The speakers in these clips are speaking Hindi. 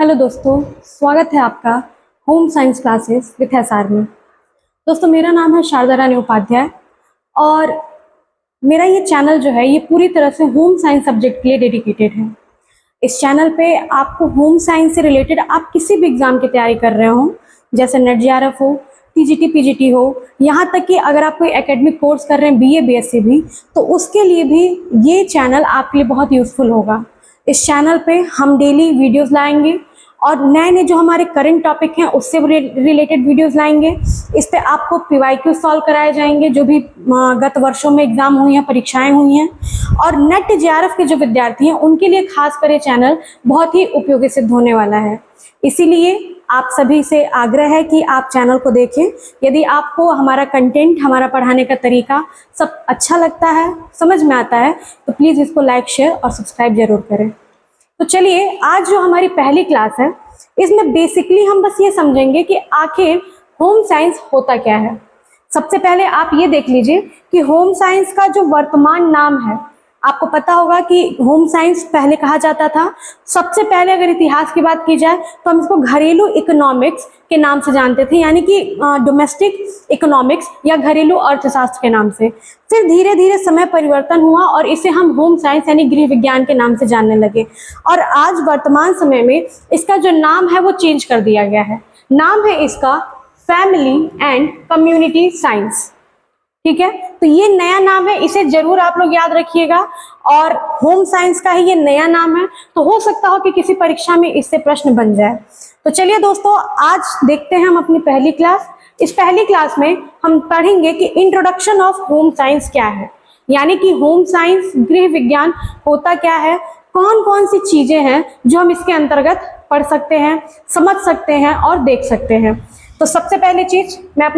हेलो दोस्तों, स्वागत है आपका home science classes with SR में। दोस्तों, मेरा नाम है शारदा रानी उपाध्याय और मेरा ये चैनल जो है ये पूरी तरह से होम साइंस सब्जेक्ट के लिए डेडिकेटेड है। इस चैनल पे आपको होम साइंस से रिलेटेड आप किसी भी एग्ज़ाम की तैयारी कर रहे हो, जैसे नेट जेआरएफ हो, टीजीटी पीजीटी हो, यहाँ तक कि अगर आप कोई एकेडमिक कोर्स कर रहे हैं बीए बीएससी भी, तो उसके लिए भी ये चैनल आपके लिए बहुत यूज़फुल होगा। इस चैनल पे हम डेली वीडियोस लाएंगे और नए नए जो हमारे करंट टॉपिक हैं उससे रिलेटेड वीडियोस लाएंगे। इस पे आपको पीवाईक्यू सॉल्व कराए जाएंगे जो भी गत वर्षों में एग्जाम हुई हैं, परीक्षाएं हुई हैं, और नेट जेआरएफ के जो विद्यार्थी हैं उनके लिए खास कर ये चैनल बहुत ही उपयोगी सिद्ध होने वाला है। इसीलिए आप सभी से आग्रह है कि आप चैनल को देखें। यदि आपको हमारा कंटेंट, हमारा पढ़ाने का तरीका सब अच्छा लगता है, समझ में आता है, तो प्लीज़ इसको लाइक, शेयर और सब्सक्राइब जरूर करें। तो चलिए, आज जो हमारी पहली क्लास है इसमें बेसिकली हम बस ये समझेंगे कि आखिर होम साइंस होता क्या है। सबसे पहले आप ये देख लीजिए कि होम साइंस का जो वर्तमान नाम है, आपको पता होगा कि होम साइंस पहले कहा जाता था, सबसे पहले अगर इतिहास की बात की जाए तो हम इसको घरेलू इकोनॉमिक्स के नाम से जानते थे, यानी कि डोमेस्टिक इकोनॉमिक्स या घरेलू अर्थशास्त्र के नाम से। फिर धीरे धीरे समय परिवर्तन हुआ और इसे हम होम साइंस यानी गृह विज्ञान के नाम से जानने लगे, और आज वर्तमान समय में इसका जो नाम है वो चेंज कर दिया गया है। नाम है इसका फैमिली एंड कम्युनिटी साइंस। ठीक है, तो ये नया नाम है, इसे जरूर आप लोग याद रखिएगा। और होम साइंस का ही ये नया नाम है, तो हो सकता हो कि किसी परीक्षा में इससे प्रश्न बन जाए। तो चलिए दोस्तों, आज देखते हैं हम अपनी पहली क्लास। इस पहली क्लास में हम पढ़ेंगे कि इंट्रोडक्शन ऑफ होम साइंस क्या है, यानी कि होम साइंस गृह विज्ञान होता क्या है, कौन कौन सी चीजें हैं जो हम इसके अंतर्गत पढ़ सकते हैं, समझ सकते हैं और देख सकते हैं। तो सबसे पहली चीज मैंने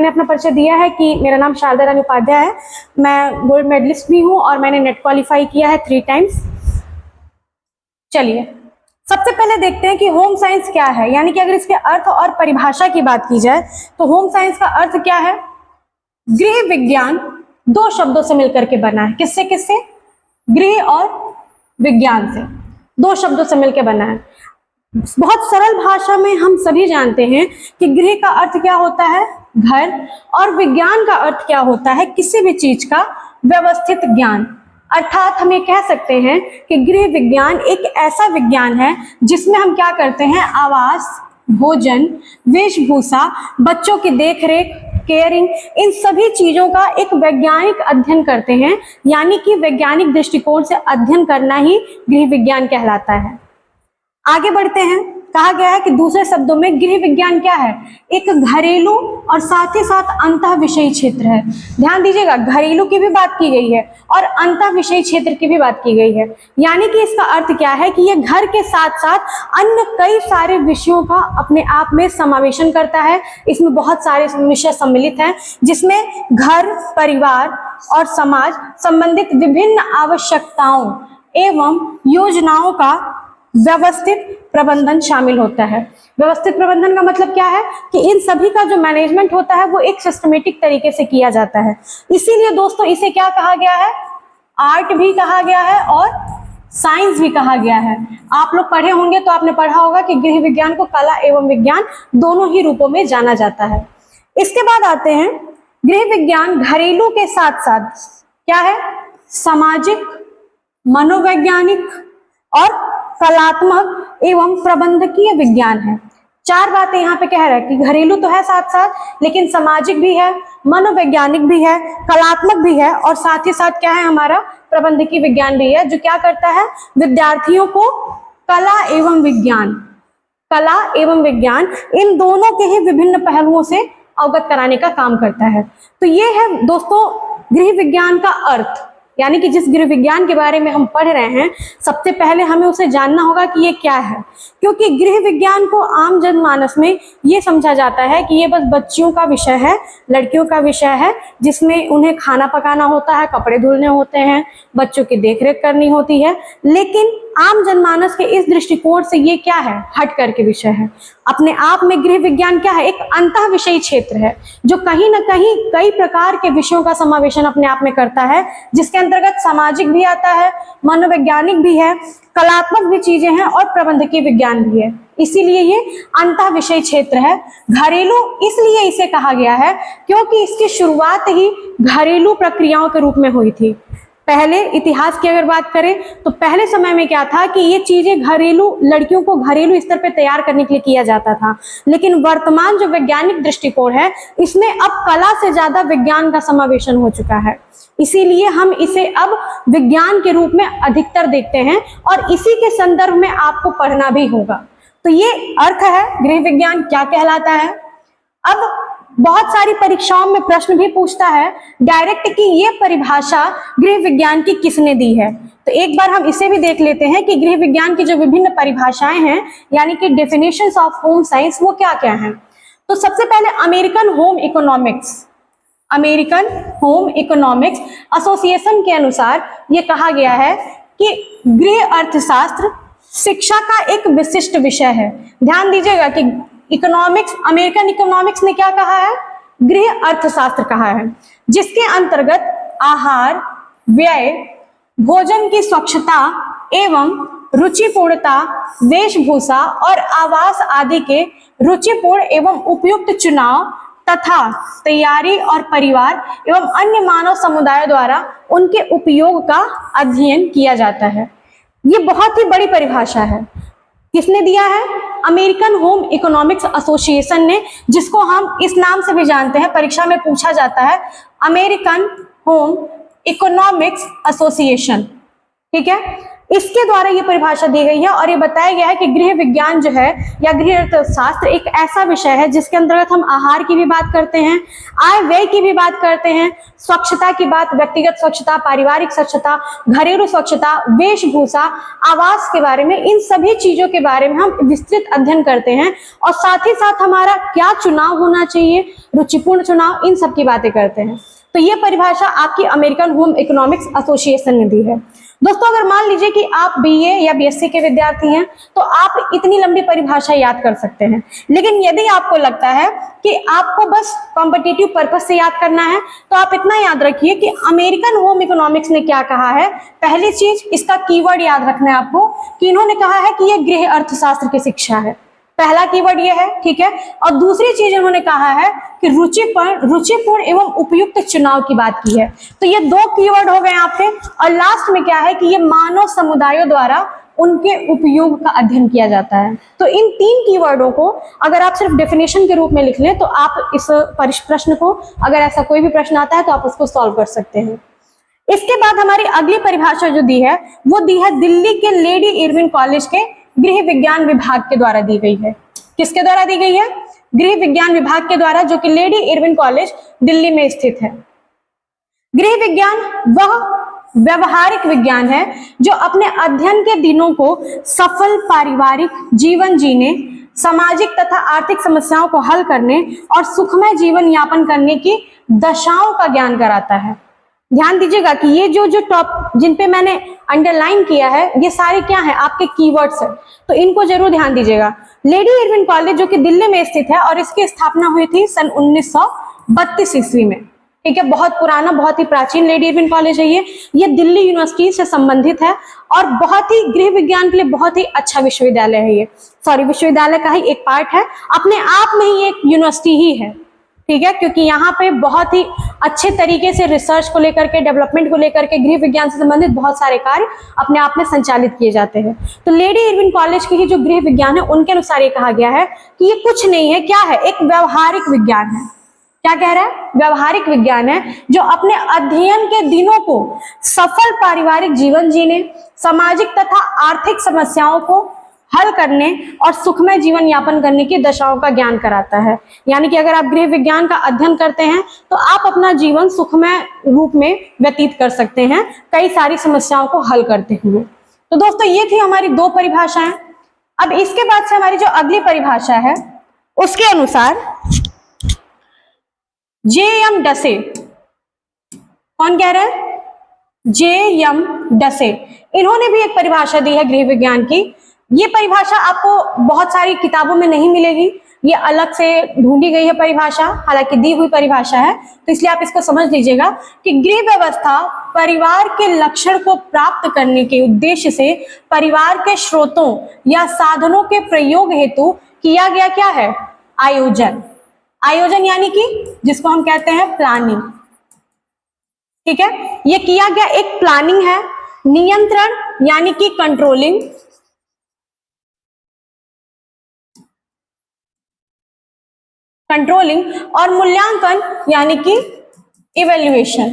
अपना परिचय दिया है कि मेरा नाम शारदा रानी उपाध्याय है। मैं गोल्ड मेडलिस्ट भी हूँ और मैंने नेट क्वालिफाई किया है 3 टाइम्स। चलिए, सबसे पहले देखते हैं कि होम साइंस क्या है, यानी कि अगर इसके अर्थ और परिभाषा की बात की जाए तो होम साइंस का अर्थ क्या है। गृह विज्ञान 2 शब्दों से मिलकर के बना है। किससे किससे? गृह और विज्ञान से 2 शब्दों से मिलकर बना है। बहुत सरल भाषा में हम सभी जानते हैं कि गृह का अर्थ क्या होता है, घर, और विज्ञान का अर्थ क्या होता है, किसी भी चीज का व्यवस्थित ज्ञान। अर्थात हम ये कह सकते हैं कि गृह विज्ञान एक ऐसा विज्ञान है जिसमें हम क्या करते हैं, आवास, भोजन, वेशभूषा, बच्चों की देखरेख, केयरिंग, इन सभी चीजों का एक वैज्ञानिक अध्ययन करते हैं, यानी कि वैज्ञानिक दृष्टिकोण से अध्ययन करना ही गृह विज्ञान कहलाता है। आगे बढ़ते हैं। कहा गया है कि दूसरे शब्दों में गृह विज्ञान क्या है, एक घरेलू और साथ ही साथ अंतः विषयी क्षेत्र है। ध्यान दीजिएगा, घरेलू की भी बात की गई है और अंतः विषयी क्षेत्र की भी बात की गई है, यानी कि इसका अर्थ क्या है कि ये घर के साथ साथ अन्य कई सारे विषयों का अपने आप में समावेशन करता है। इसमें बहुत सारे विषय सम्मिलित हैं, जिसमें घर, परिवार और समाज संबंधित विभिन्न आवश्यकताओं एवं योजनाओं का व्यवस्थित प्रबंधन शामिल होता है। व्यवस्थित प्रबंधन का मतलब क्या है कि इन सभी का जो मैनेजमेंट होता है वो एक सिस्टमेटिक तरीके से किया जाता है। इसीलिए दोस्तों इसे क्या कहा गया है, आर्ट भी कहा गया है और साइंस भी कहा गया है। आप लोग पढ़े होंगे तो आपने पढ़ा होगा कि गृह विज्ञान को कला एवं विज्ञान दोनों ही रूपों में जाना जाता है। इसके बाद आते हैं, गृह विज्ञान घरेलू के साथ साथ क्या है, सामाजिक, मनोवैज्ञानिक और कलात्मक एवं प्रबंधकीय विज्ञान है। 4 बातें यहाँ पे कह रहा है कि घरेलू तो है साथ साथ, लेकिन सामाजिक भी है, मनोवैज्ञानिक भी है, कलात्मक भी है, और साथ ही साथ क्या है, हमारा प्रबंधकीय विज्ञान भी है, जो क्या करता है, विद्यार्थियों को कला एवं विज्ञान इन दोनों के ही विभिन्न पहलुओं से अवगत कराने का काम करता है। तो ये है दोस्तों गृह विज्ञान का अर्थ, यानी कि जिस गृह विज्ञान के बारे में हम पढ़ रहे हैं सबसे पहले हमें उसे जानना होगा कि ये क्या है, क्योंकि गृह विज्ञान को आम जनमानस में ये समझा जाता है कि ये बस बच्चियों का विषय है, लड़कियों का विषय है, जिसमें उन्हें खाना पकाना होता है, कपड़े धुलने होते हैं, बच्चों की देखरेख करनी होती है। लेकिन आम जनमानस के इस दृष्टिकोण से ये क्या है, हट करके विषय है। अपने आप में गृह विज्ञान क्या है, एक अंतः विषयी क्षेत्र है जो कहीं ना कहीं कई प्रकार के विषयों का समावेशन अपने आप में करता है, जिसके अंतर्गत सामाजिक भी आता है, मनोवैज्ञानिक भी है, कलात्मक भी चीजें हैं और प्रबंधकीय विज्ञान भी है। इसीलिए ये अंतः विषय क्षेत्र है। घरेलू इसलिए इसे कहा गया है क्योंकि इसकी शुरुआत ही घरेलू प्रक्रियाओं के रूप में हुई थी। पहले इतिहास की अगर बात करें तो पहले समय में क्या था कि ये चीजें घरेलू लड़कियों को घरेलू स्तर पे तैयार करने के लिए किया जाता था, लेकिन वर्तमान जो वैज्ञानिक दृष्टिकोण है इसमें अब कला से ज्यादा विज्ञान का समावेशन हो चुका है। इसीलिए हम इसे अब विज्ञान के रूप में अधिकतर देखते हैं और इसी के संदर्भ में आपको पढ़ना भी होगा। तो ये अर्थ है गृह विज्ञान क्या कहलाता है। अब बहुत सारी परीक्षाओं में प्रश्न भी पूछता है डायरेक्ट कि ये परिभाषा गृह विज्ञान की किसने दी है। तो एक बार हम इसे भी देख लेते हैं कि गृह विज्ञान की जो विभिन्न परिभाषाएं हैं यानी कि डेफिनेशंस ऑफ होम साइंस वो क्या क्या हैं। तो सबसे पहले अमेरिकन होम इकोनॉमिक्स एसोसिएशन के अनुसार ये कहा गया है कि गृह अर्थशास्त्र शिक्षा का एक विशिष्ट विषय है। ध्यान दीजिएगा कि अमेरिकन इकोनॉमिक्स ने क्या कहा है, गृह अर्थशास्त्र कहा है, जिसके अंतर्गत आहार, व्यय, भोजन की स्वच्छता एवं रुचिपूर्णता, वेशभूषा और आवास आदि के रुचिपूर्ण एवं उपयुक्त चुनाव तथा तैयारी और परिवार एवं अन्य मानव समुदायों द्वारा उनके उपयोग का अध्ययन किया जाता है। ये बहुत ही बड़ी परिभाषा है। किसने दिया है, अमेरिकन होम इकोनॉमिक्स एसोसिएशन ने, जिसको हम इस नाम से भी जानते हैं, परीक्षा में पूछा जाता है अमेरिकन होम इकोनॉमिक्स एसोसिएशन। ठीक है, इसके द्वारा ये परिभाषा दी गई है और ये बताया गया है कि गृह विज्ञान जो है या गृह अर्थशास्त्र एक ऐसा विषय है जिसके अंतर्गत हम आहार की भी बात करते हैं, आय व्यय की भी बात करते हैं, स्वच्छता की बात, व्यक्तिगत स्वच्छता, पारिवारिक स्वच्छता, घरेलू स्वच्छता, वेशभूषा, आवास के बारे में, इन सभी चीजों के बारे में हम विस्तृत अध्ययन करते हैं और साथ ही साथ हमारा क्या चुनाव होना चाहिए, रुचिपूर्ण चुनाव, इन सब की बातें करते हैं। तो ये परिभाषा आपकी अमेरिकन होम इकोनॉमिक्स एसोसिएशन ने दी है। दोस्तों, अगर मान लीजिए कि आप बीए या बीएससी के विद्यार्थी हैं तो आप इतनी लंबी परिभाषा याद कर सकते हैं, लेकिन यदि आपको लगता है कि आपको बस कॉम्पिटिटिव पर्पस से याद करना है तो आप इतना याद रखिए कि अमेरिकन होम इकोनॉमिक्स ने क्या कहा है। पहली चीज, इसका कीवर्ड याद रखना है आपको कि इन्होंने कहा है कि यह गृह अर्थशास्त्र की शिक्षा है। पहला कीवर्ड ये है, ठीक है। और दूसरी चीज उन्होंने कहा है कि रुचिपूर्ण एवं उपयुक्त चुनाव की बात की है। तो ये दो कीवर्ड हो गए आपके। और लास्ट में क्या है कि ये मानव समुदायों द्वारा उनके उपयोग का अध्ययन किया जाता है। तो इन तीन कीवर्डों को अगर आप सिर्फ डेफिनेशन के रूप में लिख लें तो आप इस प्रश्न को, अगर ऐसा कोई भी प्रश्न आता है तो आप उसको सॉल्व कर सकते हैं। इसके बाद हमारी अगली परिभाषा जो दी है वो दी है दिल्ली के लेडी इरविन कॉलेज के गृह विज्ञान विभाग के द्वारा दी गई है। किसके द्वारा दी गई है? गृह विज्ञान विभाग के द्वारा, जो कि लेडी इरविन कॉलेज दिल्ली में स्थित है। गृह विज्ञान वह व्यवहारिक विज्ञान है जो अपने अध्ययन के दिनों को सफल पारिवारिक जीवन जीने, सामाजिक तथा आर्थिक समस्याओं को हल करने और सुखमय जीवन यापन करने की दशाओं का ज्ञान कराता है। ध्यान दीजिएगा कि ये जो टॉप जिन पे मैंने अंडरलाइन किया है ये सारे क्या है, आपके कीवर्ड्स हैं, तो इनको जरूर ध्यान दीजिएगा। लेडी इरविन कॉलेज जो कि दिल्ली में स्थित है और इसकी स्थापना हुई थी सन 1932 ईस्वी में। ठीक है, बहुत पुराना, बहुत ही प्राचीन लेडी इरविन कॉलेज है ये दिल्ली यूनिवर्सिटी से संबंधित है और बहुत ही गृह विज्ञान के लिए बहुत ही अच्छा विश्वविद्यालय है। ये विश्वविद्यालय का ही एक पार्ट है, अपने आप में ही एक यूनिवर्सिटी ही है। ठीक है, क्योंकि यहाँ पे बहुत ही अच्छे तरीके से रिसर्च को लेकर के, डेवलपमेंट को लेकर के, गृह विज्ञान से संबंधित बहुत सारे कार्य अपने आप में संचालित किए जाते हैं। तो लेडी इरविन कॉलेज की ही जो गृह विज्ञान है उनके अनुसार ये कहा गया है कि ये कुछ नहीं है, क्या है, एक व्यवहारिक विज्ञान है। क्या कह रहा है? व्यवहारिक विज्ञान है जो अपने अध्ययन के दिनों को सफल पारिवारिक जीवन जीने, सामाजिक तथा आर्थिक समस्याओं को हल करने और सुखमय जीवन यापन करने की दशाओं का ज्ञान कराता है। यानी कि अगर आप गृह विज्ञान का अध्ययन करते हैं तो आप अपना जीवन सुखमय रूप में व्यतीत कर सकते हैं, कई सारी समस्याओं को हल करते हुए। तो दोस्तों, ये थी हमारी दो परिभाषाएं। अब इसके बाद से हमारी जो अगली परिभाषा है उसके अनुसार जे.एम. डसे, कौन कह रहा है? जे.एम. डसे, इन्होंने भी एक परिभाषा दी है गृह विज्ञान की। ये परिभाषा आपको बहुत सारी किताबों में नहीं मिलेगी, ये अलग से ढूंढी गई है परिभाषा, हालांकि दी हुई परिभाषा है, तो इसलिए आप इसको समझ लीजिएगा कि गृह व्यवस्था परिवार के लक्षण को प्राप्त करने के उद्देश्य से परिवार के स्रोतों या साधनों के प्रयोग हेतु किया गया क्या है, आयोजन। आयोजन यानी कि जिसको हम कहते हैं प्लानिंग, ठीक है, ये किया गया एक प्लानिंग है। नियंत्रण यानी कि कंट्रोलिंग, और मूल्यांकन यानी कि इवैल्यूएशन,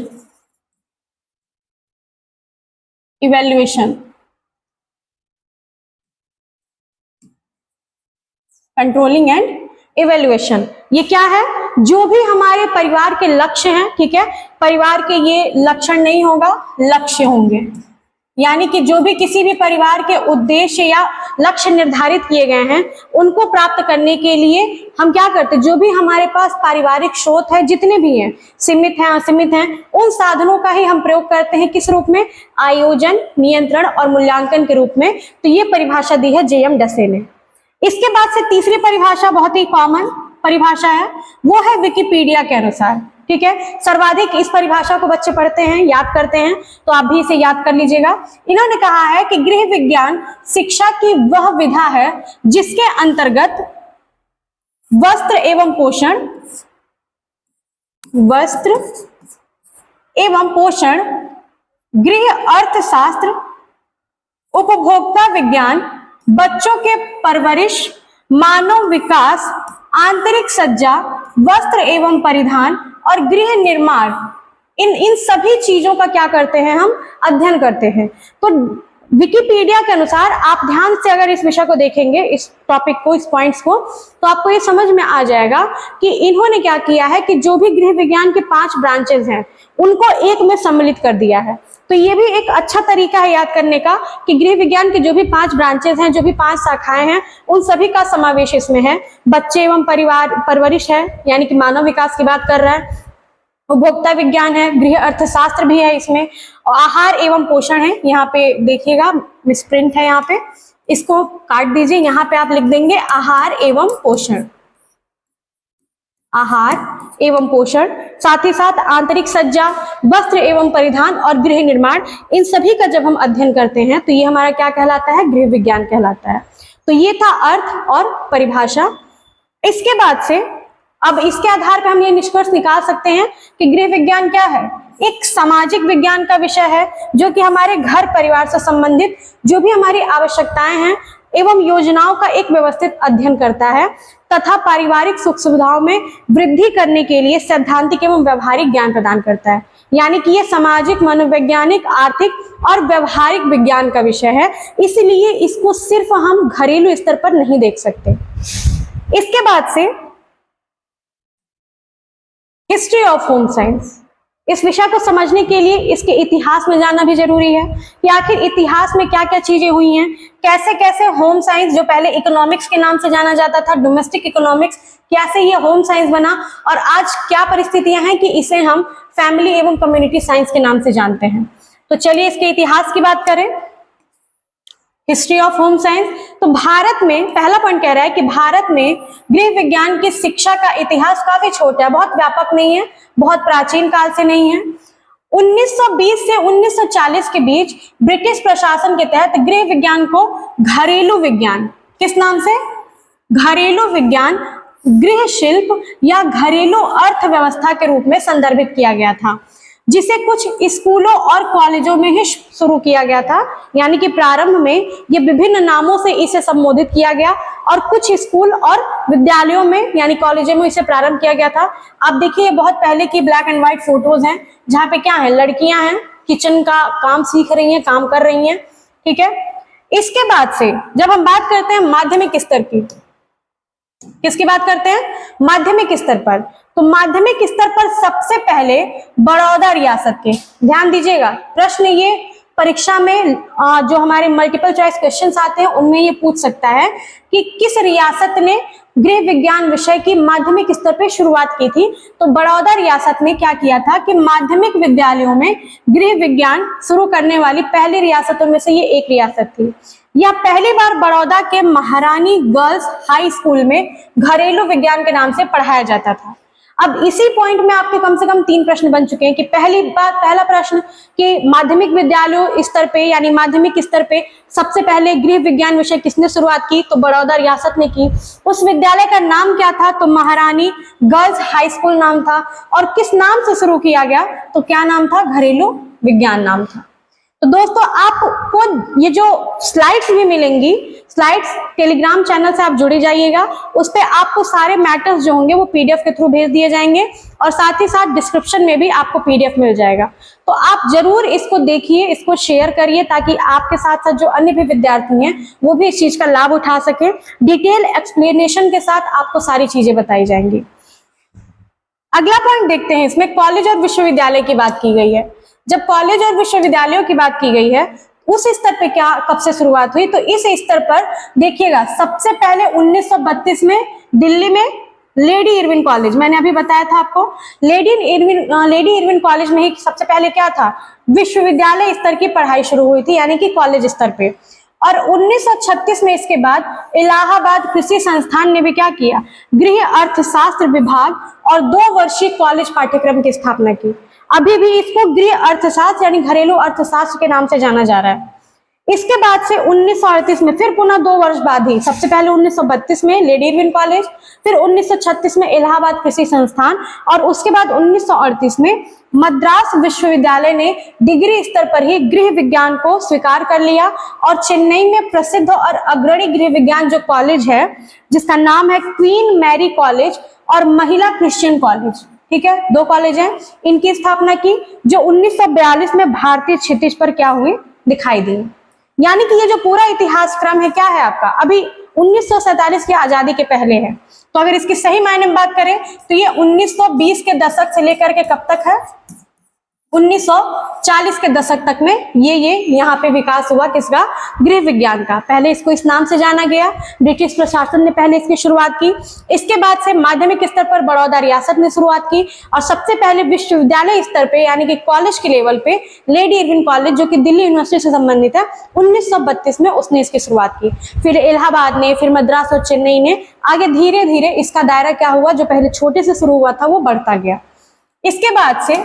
कंट्रोलिंग एंड इवैल्यूएशन। ये क्या है, जो भी हमारे परिवार के लक्ष्य हैं, ठीक है, परिवार के ये लक्षण नहीं होगा, लक्ष्य होंगे, यानी कि जो भी किसी भी परिवार के उद्देश्य या लक्ष्य निर्धारित किए गए हैं उनको प्राप्त करने के लिए हम क्या करते हैं, जो भी हमारे पास पारिवारिक स्रोत है, जितने भी हैं, सीमित हैं असीमित हैं, उन साधनों का ही हम प्रयोग करते हैं किस रूप में, आयोजन, नियंत्रण और मूल्यांकन के रूप में। तो ये परिभाषा दी है जे.एम. डसे ने। इसके बाद से तीसरी परिभाषा बहुत ही कॉमन परिभाषा है, वो है विकिपीडिया के अनुसार, ठीक है, सर्वाधिक इस परिभाषा को बच्चे पढ़ते हैं, याद करते हैं, तो आप भी इसे याद कर लीजिएगा। इन्होंने कहा है कि गृह विज्ञान शिक्षा की वह विधा है जिसके अंतर्गत वस्त्र एवं पोषण, गृह अर्थशास्त्र, उपभोक्ता विज्ञान, बच्चों के परवरिश, मानव विकास, आंतरिक सज्जा, वस्त्र एवं परिधान और गृह निर्माण, इन सभी चीजों का क्या करते हैं, हम अध्ययन करते हैं। तो विकिपीडिया के अनुसार आप ध्यान से अगर इस विषय को देखेंगे, इस टॉपिक को, इस पॉइंट्स को, तो आपको ये समझ में आ जाएगा कि इन्होंने क्या किया है कि जो भी गृह विज्ञान के 5 ब्रांचेस हैं उनको एक में सम्मिलित कर दिया है। तो ये भी एक अच्छा तरीका है याद करने का कि गृह विज्ञान के जो भी 5 ब्रांचेस हैं, जो भी 5 शाखाएं हैं, उन सभी का समावेश इसमें है। बच्चे एवं परिवार परवरिश है, यानी कि मानव विकास की बात कर रहा है, उपभोक्ता विज्ञान है, गृह अर्थशास्त्र भी है इसमें, और आहार एवं पोषण है। यहाँ पे देखिएगा मिसप्रिंट है, यहाँ पे इसको काट दीजिए, यहाँ पे आप लिख देंगे आहार एवं पोषण, आहार एवं पोषण, साथ ही साथ आंतरिक सज्जा, वस्त्र एवं परिधान और गृह निर्माण, इन सभी का जब हम अध्ययन करते हैं तो ये हमारा क्या कहलाता है, गृह विज्ञान कहलाता है। तो ये था अर्थ और परिभाषा। इसके बाद से अब इसके आधार पर हम ये निष्कर्ष निकाल सकते हैं कि गृह विज्ञान क्या है, एक सामाजिक विज्ञान का विषय है जो कि हमारे घर परिवार से संबंधित जो भी हमारी आवश्यकताएं हैं एवं योजनाओं का एक व्यवस्थित अध्ययन करता है तथा पारिवारिक सुख सुविधाओं में वृद्धि करने के लिए सैद्धांतिक एवं व्यवहारिक ज्ञान प्रदान करता है। यानी कि ये सामाजिक, मनोवैज्ञानिक, आर्थिक और व्यवहारिक विज्ञान का विषय है, इसलिए इसको सिर्फ हम घरेलू स्तर पर नहीं देख सकते। इसके बाद से हिस्ट्री ऑफ होम साइंस, इस विषय को समझने के लिए इसके इतिहास में जाना भी जरूरी है कि आखिर इतिहास में क्या क्या चीजें हुई हैं, कैसे कैसे होम साइंस, जो पहले इकोनॉमिक्स के नाम से जाना जाता था, डोमेस्टिक इकोनॉमिक्स, कैसे ये होम साइंस बना और आज क्या परिस्थितियां हैं कि इसे हम फैमिली एवं कम्युनिटी साइंस के नाम से जानते हैं। तो चलिए इसके इतिहास की बात करें, हिस्ट्री ऑफ होम साइंस। तो भारत में पहला पॉइंट कह रहा है कि भारत में गृह विज्ञान की शिक्षा का इतिहास काफी छोटा है, बहुत व्यापक नहीं है, बहुत प्राचीन काल से नहीं है। 1920 से 1940 के बीच ब्रिटिश प्रशासन के तहत गृह विज्ञान को घरेलू विज्ञान, किस नाम से, घरेलू विज्ञान, गृह शिल्प या घरेलू अर्थव्यवस्था के रूप में संदर्भित किया गया था, जिसे कुछ स्कूलों और कॉलेजों में ही शुरू किया गया था। यानी कि प्रारंभ में ये विभिन्न नामों से इसे संबोधित किया गया और कुछ स्कूल और विद्यालयों में यानी कॉलेजों में इसे प्रारंभ किया गया था। आप देखिए बहुत पहले की ब्लैक एंड व्हाइट फोटोज हैं जहाँ पे क्या है, लड़कियां हैं, किचन का काम सीख रही हैं, काम कर रही हैं, ठीक है। इसके बाद से जब हम बात करते हैं माध्यमिक स्तर की, किसकी बात करते हैं, माध्यमिक स्तर पर, तो माध्यमिक स्तर पर सबसे पहले बड़ौदा रियासत के, ध्यान दीजिएगा प्रश्न ये परीक्षा में जो हमारे मल्टीपल चॉइस क्वेश्चंस आते हैं उनमें ये पूछ सकता है कि किस रियासत ने गृह विज्ञान विषय की माध्यमिक स्तर पर शुरुआत की थी। तो बड़ौदा रियासत ने क्या किया था कि माध्यमिक विद्यालयों में गृह विज्ञान शुरू करने वाली पहली रियासतों में से ये एक रियासत थी। यह पहली बार बड़ौदा के महारानी गर्ल्स हाई स्कूल में घरेलू विज्ञान के नाम से पढ़ाया जाता था। अब इसी पॉइंट में आपके कम से कम 3 प्रश्न बन चुके हैं कि पहला प्रश्न कि माध्यमिक विद्यालयों स्तर पे यानी माध्यमिक स्तर पे सबसे पहले गृह विज्ञान विषय किसने शुरुआत की, तो बड़ौदा रियासत ने की। उस विद्यालय का नाम क्या था, तो महारानी गर्ल्स हाई स्कूल नाम था। और किस नाम से शुरू किया गया, तो क्या नाम था, घरेलू विज्ञान नाम था। तो दोस्तों आपको ये जो स्लाइड्स भी मिलेंगी, स्लाइड्स टेलीग्राम चैनल से आप जुड़े जाइएगा, उस पर आपको सारे मैटर्स जो होंगे वो पीडीएफ के थ्रू भेज दिए जाएंगे और साथ ही साथ डिस्क्रिप्शन में भी आपको पीडीएफ मिल जाएगा। तो आप जरूर इसको देखिए, इसको शेयर करिए ताकि आपके साथ साथ जो अन्य भी विद्यार्थी हैं वो भी इस चीज का लाभ उठा सके। डिटेल एक्सप्लेनेशन के साथ आपको सारी चीजें बताई जाएंगी। अगला पॉइंट देखते हैं, इसमें कॉलेज और विश्वविद्यालय की बात की गई है। जब कॉलेज और विश्वविद्यालयों की बात की गई है उस स्तर पे क्या कब से शुरुआत हुई, तो इस स्तर पर देखिएगा सबसे पहले 1932 में दिल्ली में लेडी इरविन कॉलेज, मैंने अभी बताया था आपको, लेडी इरविन कॉलेज में ही सबसे पहले क्या था, विश्वविद्यालय स्तर की पढ़ाई शुरू हुई थी, यानी कि कॉलेज स्तर पे। और 1936 में इसके बाद इलाहाबाद कृषि संस्थान ने भी क्या किया, गृह अर्थशास्त्र विभाग और 2 वर्षीय कॉलेज पाठ्यक्रम की स्थापना की। अभी भी इसको गृह अर्थशास्त्र यानी घरेलू अर्थशास्त्र के नाम से जाना जा रहा है। इसके बाद से 1938 में फिर पुनः 2 वर्ष बाद ही, सबसे पहले 1932 में लेडी इरविन कॉलेज, फिर 1936 में इलाहाबाद कृषि संस्थान और उसके बाद 1938 में मद्रास विश्वविद्यालय ने डिग्री स्तर पर ही गृह विज्ञान को स्वीकार कर लिया। और चेन्नई में प्रसिद्ध और अग्रणी गृह विज्ञान जो कॉलेज है जिसका नाम है क्वीन मैरी कॉलेज और महिला क्रिश्चियन कॉलेज, ठीक है, 2 कॉलेज हैं, इनकी स्थापना की जो 1942 में भारतीय क्षितिज पर क्या हुई, दिखाई दी। यानी कि ये जो पूरा इतिहास क्रम है क्या है आपका, अभी 1947 की आजादी के पहले है। तो अगर इसकी सही मायने में बात करें तो ये 1920 के दशक से लेकर के कब तक है, 1940 के दशक तक में ये यहाँ पे विकास हुआ किसका, गृह विज्ञान का। पहले इसको इस नाम से जाना गया, ब्रिटिश प्रशासन ने पहले इसकी शुरुआत की। इसके बाद से माध्यमिक स्तर पर बड़ौदा रियासत ने शुरुआत की और सबसे पहले विश्वविद्यालय स्तर पे यानी कि कॉलेज के लेवल पे लेडी इरविन कॉलेज जो कि दिल्ली यूनिवर्सिटी से संबंधित है 1932 में उसने इसकी शुरुआत की। फिर इलाहाबाद ने, फिर मद्रास और चेन्नई ने, आगे धीरे धीरे इसका दायरा क्या हुआ, जो पहले छोटे से शुरू हुआ था वो बढ़ता गया। इसके बाद से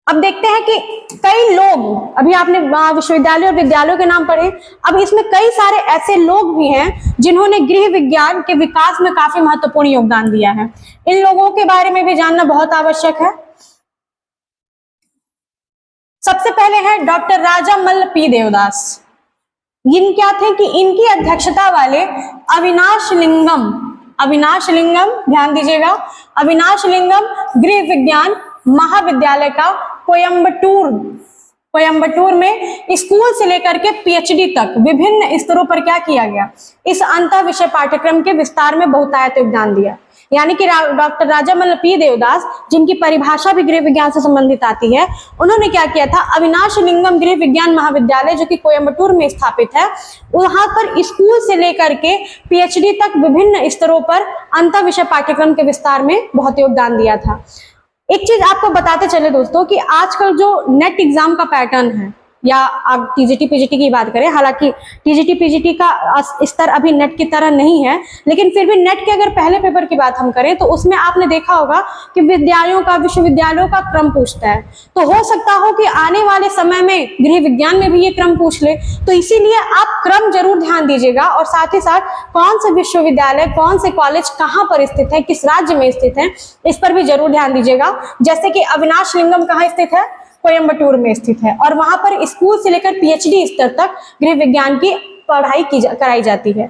अब देखते हैं कि कई लोग, अभी आपने विश्वविद्यालय और विद्यालयों के नाम पढ़े, अब इसमें कई सारे ऐसे लोग भी हैं जिन्होंने गृह विज्ञान के विकास में काफी महत्वपूर्ण योगदान दिया है। इन लोगों के बारे में भी जानना बहुत आवश्यक है। सबसे पहले है डॉक्टर राजामल्ल पी देवदास। इन क्या थे कि इनकी अध्यक्षता वाले अविनाश लिंगम, ध्यान दीजिएगा, अविनाश लिंगम गृह विज्ञान महाविद्यालय का कोयम्बटूर में स्कूल से लेकर के पीएचडी तक विभिन्न स्तरों पर क्या किया गया, इस अंतर विषय पाठ्यक्रम के विस्तार में बहुतायत योगदान दिया। यानी कि डॉक्टर राजामल्ल पी देवदास, जिनकी परिभाषा भी गृह विज्ञान से संबंधित आती है, उन्होंने क्या किया था, अविनाश लिंगम गृह विज्ञान महाविद्यालय जो कि कोयम्बटूर में स्थापित है, वहां पर स्कूल से लेकर के पीएचडी तक विभिन्न स्तरों पर अंतर विषय पाठ्यक्रम के विस्तार में बहुत योगदान दिया था। एक चीज आपको बताते चले दोस्तों कि आजकल जो नेट एग्जाम का पैटर्न है, या आप टीजीटी पीजीटी की बात करें, हालांकि टीजीटी पीजीटी का स्तर अभी नेट की तरह नहीं है, लेकिन फिर भी नेट के अगर पहले पेपर की बात हम करें तो उसमें आपने देखा होगा कि विश्वविद्यालयों का क्रम पूछता है। तो हो सकता हो कि आने वाले समय में गृह विज्ञान में भी ये क्रम पूछ ले, तो इसीलिए आप क्रम जरूर ध्यान दीजिएगा और साथ ही साथ कौन से विश्वविद्यालय, कौन से कॉलेज कहाँ पर स्थित है, किस राज्य में स्थित है, इस पर भी जरूर ध्यान दीजिएगा। जैसे कि अविनाश लिंगम कहाँ स्थित है, कोयम्बटूर में स्थित है, और वहां पर स्कूल से लेकर पीएचडी स्तर तक गृह विज्ञान की पढ़ाई कराई जाती है।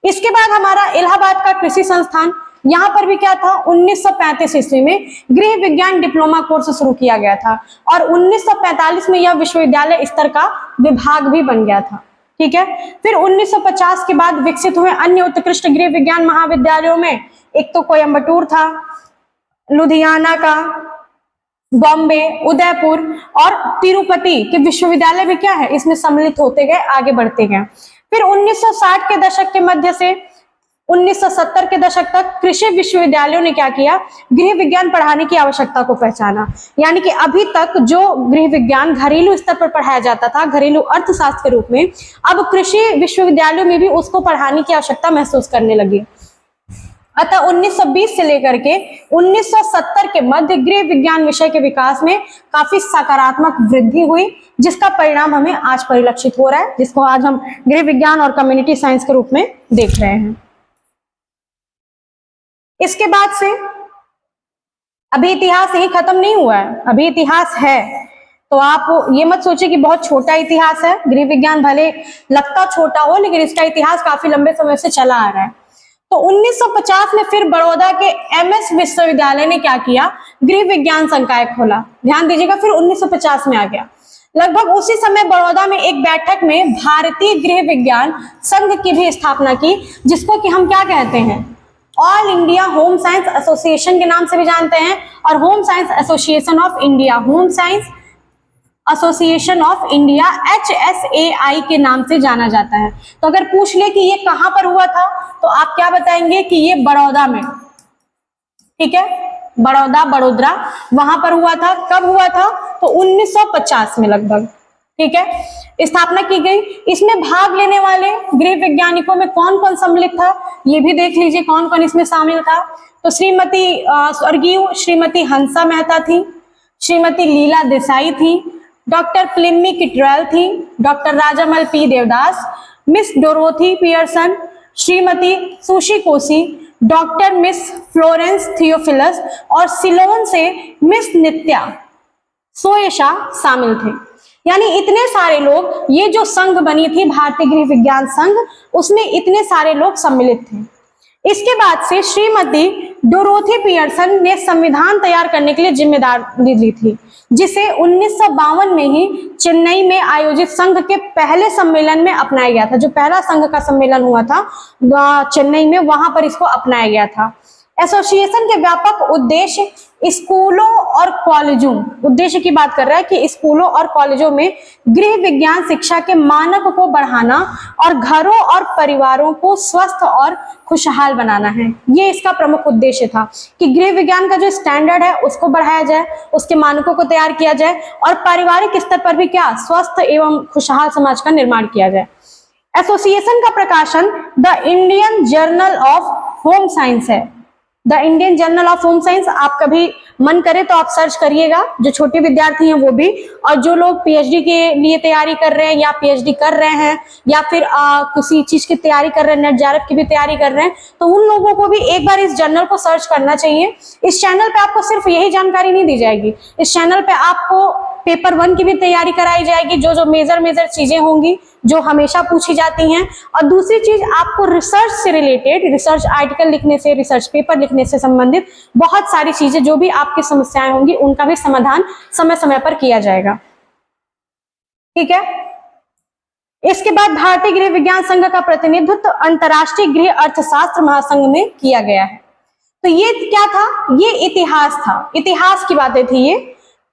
इसके बाद हमारा इलाहाबाद का कृषि संस्थान, यहाँ पर भी क्या था, 1935 ईस्वी में गृह विज्ञान डिप्लोमा कोर्स शुरू किया गया था और 1945 में यह विश्वविद्यालय स्तर का विभाग भी बन गया था, ठीक है। फिर 1950 के बाद विकसित हुए अन्य उत्कृष्ट गृह विज्ञान महाविद्यालयों में एक तो कोयम्बटूर था, लुधियाना का, बॉम्बे, उदयपुर और तिरुपति के विश्वविद्यालय भी क्या है इसमें सम्मिलित होते गए, आगे बढ़ते गए। फिर 1960 के दशक के मध्य से 1970 के दशक तक कृषि विश्वविद्यालयों ने क्या किया, गृह विज्ञान पढ़ाने की आवश्यकता को पहचाना। यानी कि अभी तक जो गृह विज्ञान घरेलू स्तर पर पढ़ाया जाता था, घरेलू अर्थशास्त्र के रूप में, अब कृषि विश्वविद्यालयों में भी उसको पढ़ाने की आवश्यकता महसूस करने लगी। अतः 1920 से लेकर के 1970 के मध्य गृह विज्ञान विषय के विकास में काफी सकारात्मक वृद्धि हुई, जिसका परिणाम हमें आज परिलक्षित हो रहा है, जिसको आज हम गृह विज्ञान और कम्युनिटी साइंस के रूप में देख रहे हैं। इसके बाद से अभी इतिहास यही खत्म नहीं हुआ है, अभी इतिहास है। तो आप ये मत सोचिए कि बहुत छोटा इतिहास है, गृह विज्ञान भले लगता छोटा हो लेकिन इसका इतिहास काफी लंबे समय से चला आ रहा है। तो 1950 में फिर बड़ौदा के एमएस विश्वविद्यालय ने क्या किया, गृह विज्ञान संकाय खोला। ध्यान दीजिएगा, फिर 1950 में आ गया। लगभग उसी समय बड़ौदा में एक बैठक में भारतीय गृह विज्ञान संघ की भी स्थापना की, जिसको कि हम क्या कहते हैं, all India home science association के नाम से भी जानते हैं, और home science association of India, home science association of India HSAI के नाम से जाना जाता है। तो अगर पूछ ले कि ये कहां पर हुआ था, तो आप क्या बताएंगे कि ये बड़ौदा में, ठीक है, बड़ौदा, बड़ोदरा, वहां पर हुआ था। कब हुआ था, तो 1950 में लगभग, ठीक है, स्थापना की गई। इसमें भाग लेने वाले गृह वैज्ञानिकों में कौन कौन सम्मिलित था, ये भी देख लीजिए कौन कौन इसमें शामिल था। तो स्वर्गीय श्रीमती हंसा मेहता थी, श्रीमती लीला देसाई थी, डॉक्टर प्लिम्मी किटरेल थी, doctor Rajammal P Devadas, miss Dorothy Pearson, Shrimati Sushi Kosi, doctor miss Florence Theophilus और सिलोन से मिस नित्या सोयशा शामिल थे। यानी इतने सारे लोग, ये जो संघ बनी थी भारतीय गृह विज्ञान संघ, उसमें इतने सारे लोग सम्मिलित थे। इसके बाद से श्रीमती डोरोथी पियर्सन ने संविधान तैयार करने के लिए जिम्मेदारी ली थी, जिसे 1952 में ही चेन्नई में आयोजित संघ के पहले सम्मेलन में अपनाया गया था। जो पहला संघ का सम्मेलन हुआ था चेन्नई में, वहां पर इसको अपनाया गया था। एसोसिएशन के व्यापक उद्देश्य स्कूलों और कॉलेजों, उद्देश्य की बात कर रहा है कि स्कूलों और कॉलेजों में गृह विज्ञान शिक्षा के मानक को बढ़ाना और घरों और परिवारों को स्वस्थ और खुशहाल बनाना है। ये इसका प्रमुख उद्देश्य था कि गृह विज्ञान का जो स्टैंडर्ड है उसको बढ़ाया जाए, उसके मानकों को तैयार किया जाए और पारिवारिक स्तर पर भी क्या, स्वस्थ एवं खुशहाल समाज का निर्माण किया जाए। एसोसिएशन का प्रकाशन the Indian journal of home science है। The Indian journal of home science, आप कभी मन करे तो आप सर्च करिएगा, जो छोटे विद्यार्थी हैं वो भी, और जो लोग पीएचडी के लिए तैयारी कर रहे हैं या पीएचडी कर रहे हैं या फिर किसी चीज की तैयारी कर रहे हैं, नेट जेआरएफ की भी तैयारी कर रहे हैं, तो उन लोगों को भी एक बार इस जर्नल को सर्च करना चाहिए। इस चैनल पे आपको सिर्फ यही जानकारी नहीं दी जाएगी, इस चैनल पे आपको पेपर 1 की भी तैयारी कराई जाएगी, जो मेजर चीजें होंगी जो हमेशा पूछी जाती हैं। और दूसरी चीज, आपको रिसर्च से रिलेटेड, रिसर्च आर्टिकल लिखने से, रिसर्च पेपर लिखने से संबंधित बहुत सारी चीजें, जो भी आपकी समस्याएं होंगी उनका भी समाधान समय समय पर किया जाएगा, ठीक है। इसके बाद भारतीय गृह विज्ञान संघ का प्रतिनिधित्व अंतर्राष्ट्रीय गृह अर्थशास्त्र महासंघ में किया गया है। तो ये क्या था, ये इतिहास था, इतिहास की बातें थी ये,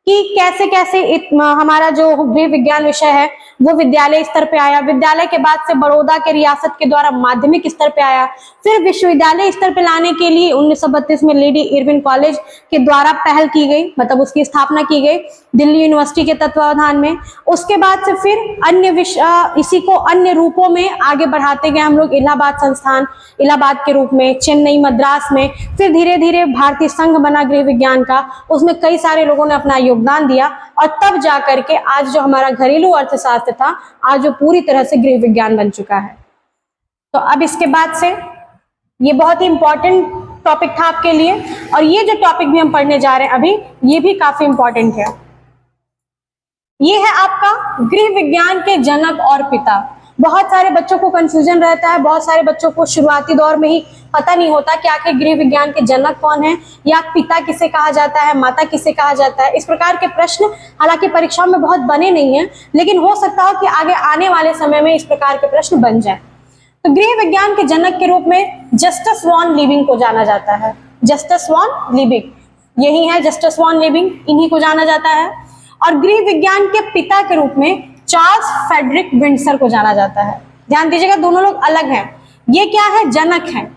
कि कैसे कैसे हमारा जो गृह विज्ञान विषय है वो विद्यालय स्तर पे आया, विद्यालय के बाद से बड़ौदा के रियासत के द्वारा माध्यमिक स्तर पे आया, फिर विश्वविद्यालय स्तर पे लाने के लिए 1932 में लेडी इरविन कॉलेज के द्वारा पहल की गई, मतलब उसकी स्थापना की गई दिल्ली यूनिवर्सिटी के तत्वावधान में। उसके बाद से फिर अन्य इसी को अन्य रूपों में आगे बढ़ाते गए हम लोग, इलाहाबाद संस्थान, इलाहाबाद के रूप में, चेन्नई, मद्रास में, फिर धीरे धीरे भारतीय संघ बना गृह विज्ञान का, उसमें कई सारे लोगों ने अपना योगदान दिया और तब जाकर के आज जो हमारा घरेलू अर्थशास्त्र था, आज जो पूरी तरह से गृह विज्ञान बन चुका है। तो अब इसके बाद से ये बहुत ही इंपॉर्टेंट टॉपिक था आपके लिए, और ये जो टॉपिक भी हम पढ़ने जा रहे हैं अभी, ये भी काफी इंपॉर्टेंट है। ये है आपका गृह विज्ञान के जनक और पिता। बहुत सारे बच्चों को कंफ्यूजन रहता है, बहुत सारे बच्चों को शुरुआती दौर में ही पता नहीं होता कि आखिर गृह विज्ञान के जनक कौन है, या पिता किसे कहा जाता है, माता किसे कहा जाता है। इस प्रकार के प्रश्न हालांकि परीक्षा में बहुत बने नहीं हैं, लेकिन हो सकता हो कि आगे आने वाले समय में इस प्रकार के प्रश्न बन जाए। तो गृह विज्ञान के जनक के रूप में जस्टस वॉन लिविंग को जाना जाता है, जस्टस वॉन लिविंग। यही है जस्टिस वॉन लिविंग, इन्हीं को जाना जाता है। और गृह विज्ञान के पिता के रूप में चार्ल्स फ्रेडरिक विंडसर को जाना जाता है। ध्यान दीजिएगा, दोनों लोग अलग हैं। ये क्या है, जनक है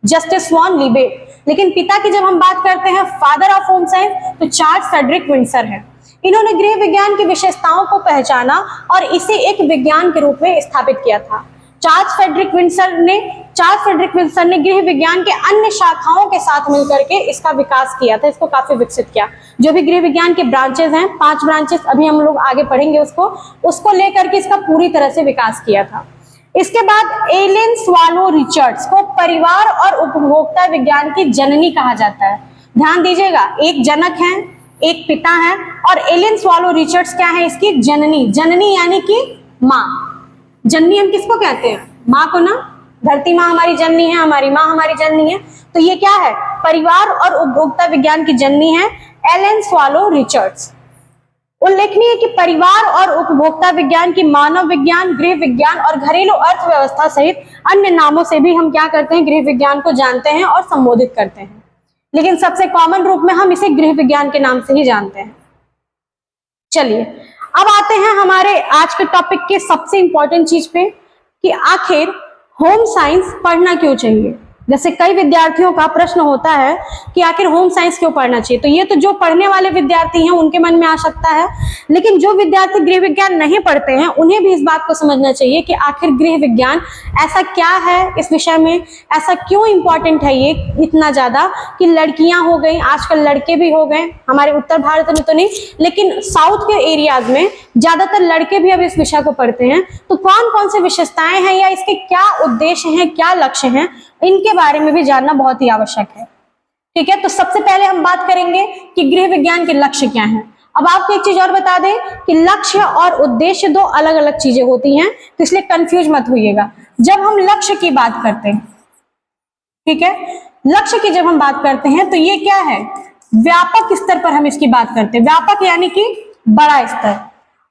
जस्टिस वॉन लिविंग, लेकिन पिता की जब हम बात करते हैं फादर ऑफ होम साइंस, तो चार्ल्स फ्रेडरिक विंडसर है। इन्होंने गृह विज्ञान की विशेषताओं को पहचाना और इसे एक विज्ञान के रूप में स्थापित किया था। चार्ल्स फ्रेडरिक विंडसर ने गृह विज्ञान के अन्य शाखाओं के साथ मिलकर के इसका विकास किया था, इसको काफी विकसित किया। जो भी गृह विज्ञान के ब्रांचेस हैं, 5 ब्रांचेस, अभी हम लोग आगे पढ़ेंगे उसको लेकर के इसका पूरी तरह से विकास किया था। इसके बाद एलेन स्वालो रिचर्ड्स को परिवार और उपभोक्ता विज्ञान की जननी कहा जाता है। ध्यान दीजिएगा, एक जनक है, एक पिता है, और एलेन स्वालो रिचर्ड्स क्या है, इसकी जननी। जननी यानी कि माँ। जननी हम किसको कहते हैं, माँ को ना। धरती माँ हमारी जननी है, हमारी माँ हमारी जननी है। तो ये क्या है, परिवार और उपभोक्ता विज्ञान की जननी है एलेन स्वालो रिचर्ड्स। उल्लेखनीय है कि परिवार और उपभोक्ता विज्ञान की मानव विज्ञान, गृह विज्ञान और घरेलू अर्थव्यवस्था सहित अन्य नामों से भी हम क्या करते हैं, गृह विज्ञान को जानते हैं और संबोधित करते हैं, लेकिन सबसे कॉमन रूप में हम इसे गृह विज्ञान के नाम से ही जानते हैं। चलिए अब आते हैं हमारे आज के टॉपिक के सबसे इंपॉर्टेंट चीज पे कि आखिर होम साइंस पढ़ना क्यों चाहिए। जैसे कई विद्यार्थियों का प्रश्न होता है कि आखिर होम साइंस क्यों पढ़ना चाहिए। तो ये तो जो पढ़ने वाले विद्यार्थी हैं उनके मन में आ सकता है, लेकिन जो विद्यार्थी गृह विज्ञान नहीं पढ़ते हैं उन्हें भी इस बात को समझना चाहिए कि आखिर गृह विज्ञान ऐसा क्या है, इस विषय में ऐसा क्यों इम्पोर्टेंट है ये इतना ज्यादा कि लड़कियां हो गई, आजकल लड़के भी हो गए। हमारे उत्तर भारत में तो नहीं, लेकिन साउथ के एरियाज में ज्यादातर लड़के भी अब इस विषय को पढ़ते हैं। तो कौन कौन से विशेषताएं हैं या इसके क्या उद्देश्य हैं, क्या लक्ष्य हैं, इनके बारे में भी जानना बहुत ही आवश्यक है। ठीक है, तो सबसे पहले हम बात करेंगे कि गृह विज्ञान के लक्ष्य क्या हैं। अब आपको एक चीज और बता दें कि लक्ष्य और उद्देश्य 2 अलग अलग चीजें होती हैं, तो इसलिए कंफ्यूज मत होइएगा। जब हम लक्ष्य की बात करते हैं, ठीक है, लक्ष्य की जब हम बात करते हैं तो ये क्या है, व्यापक स्तर पर हम इसकी बात करते हैं। व्यापक यानी कि बड़ा स्तर।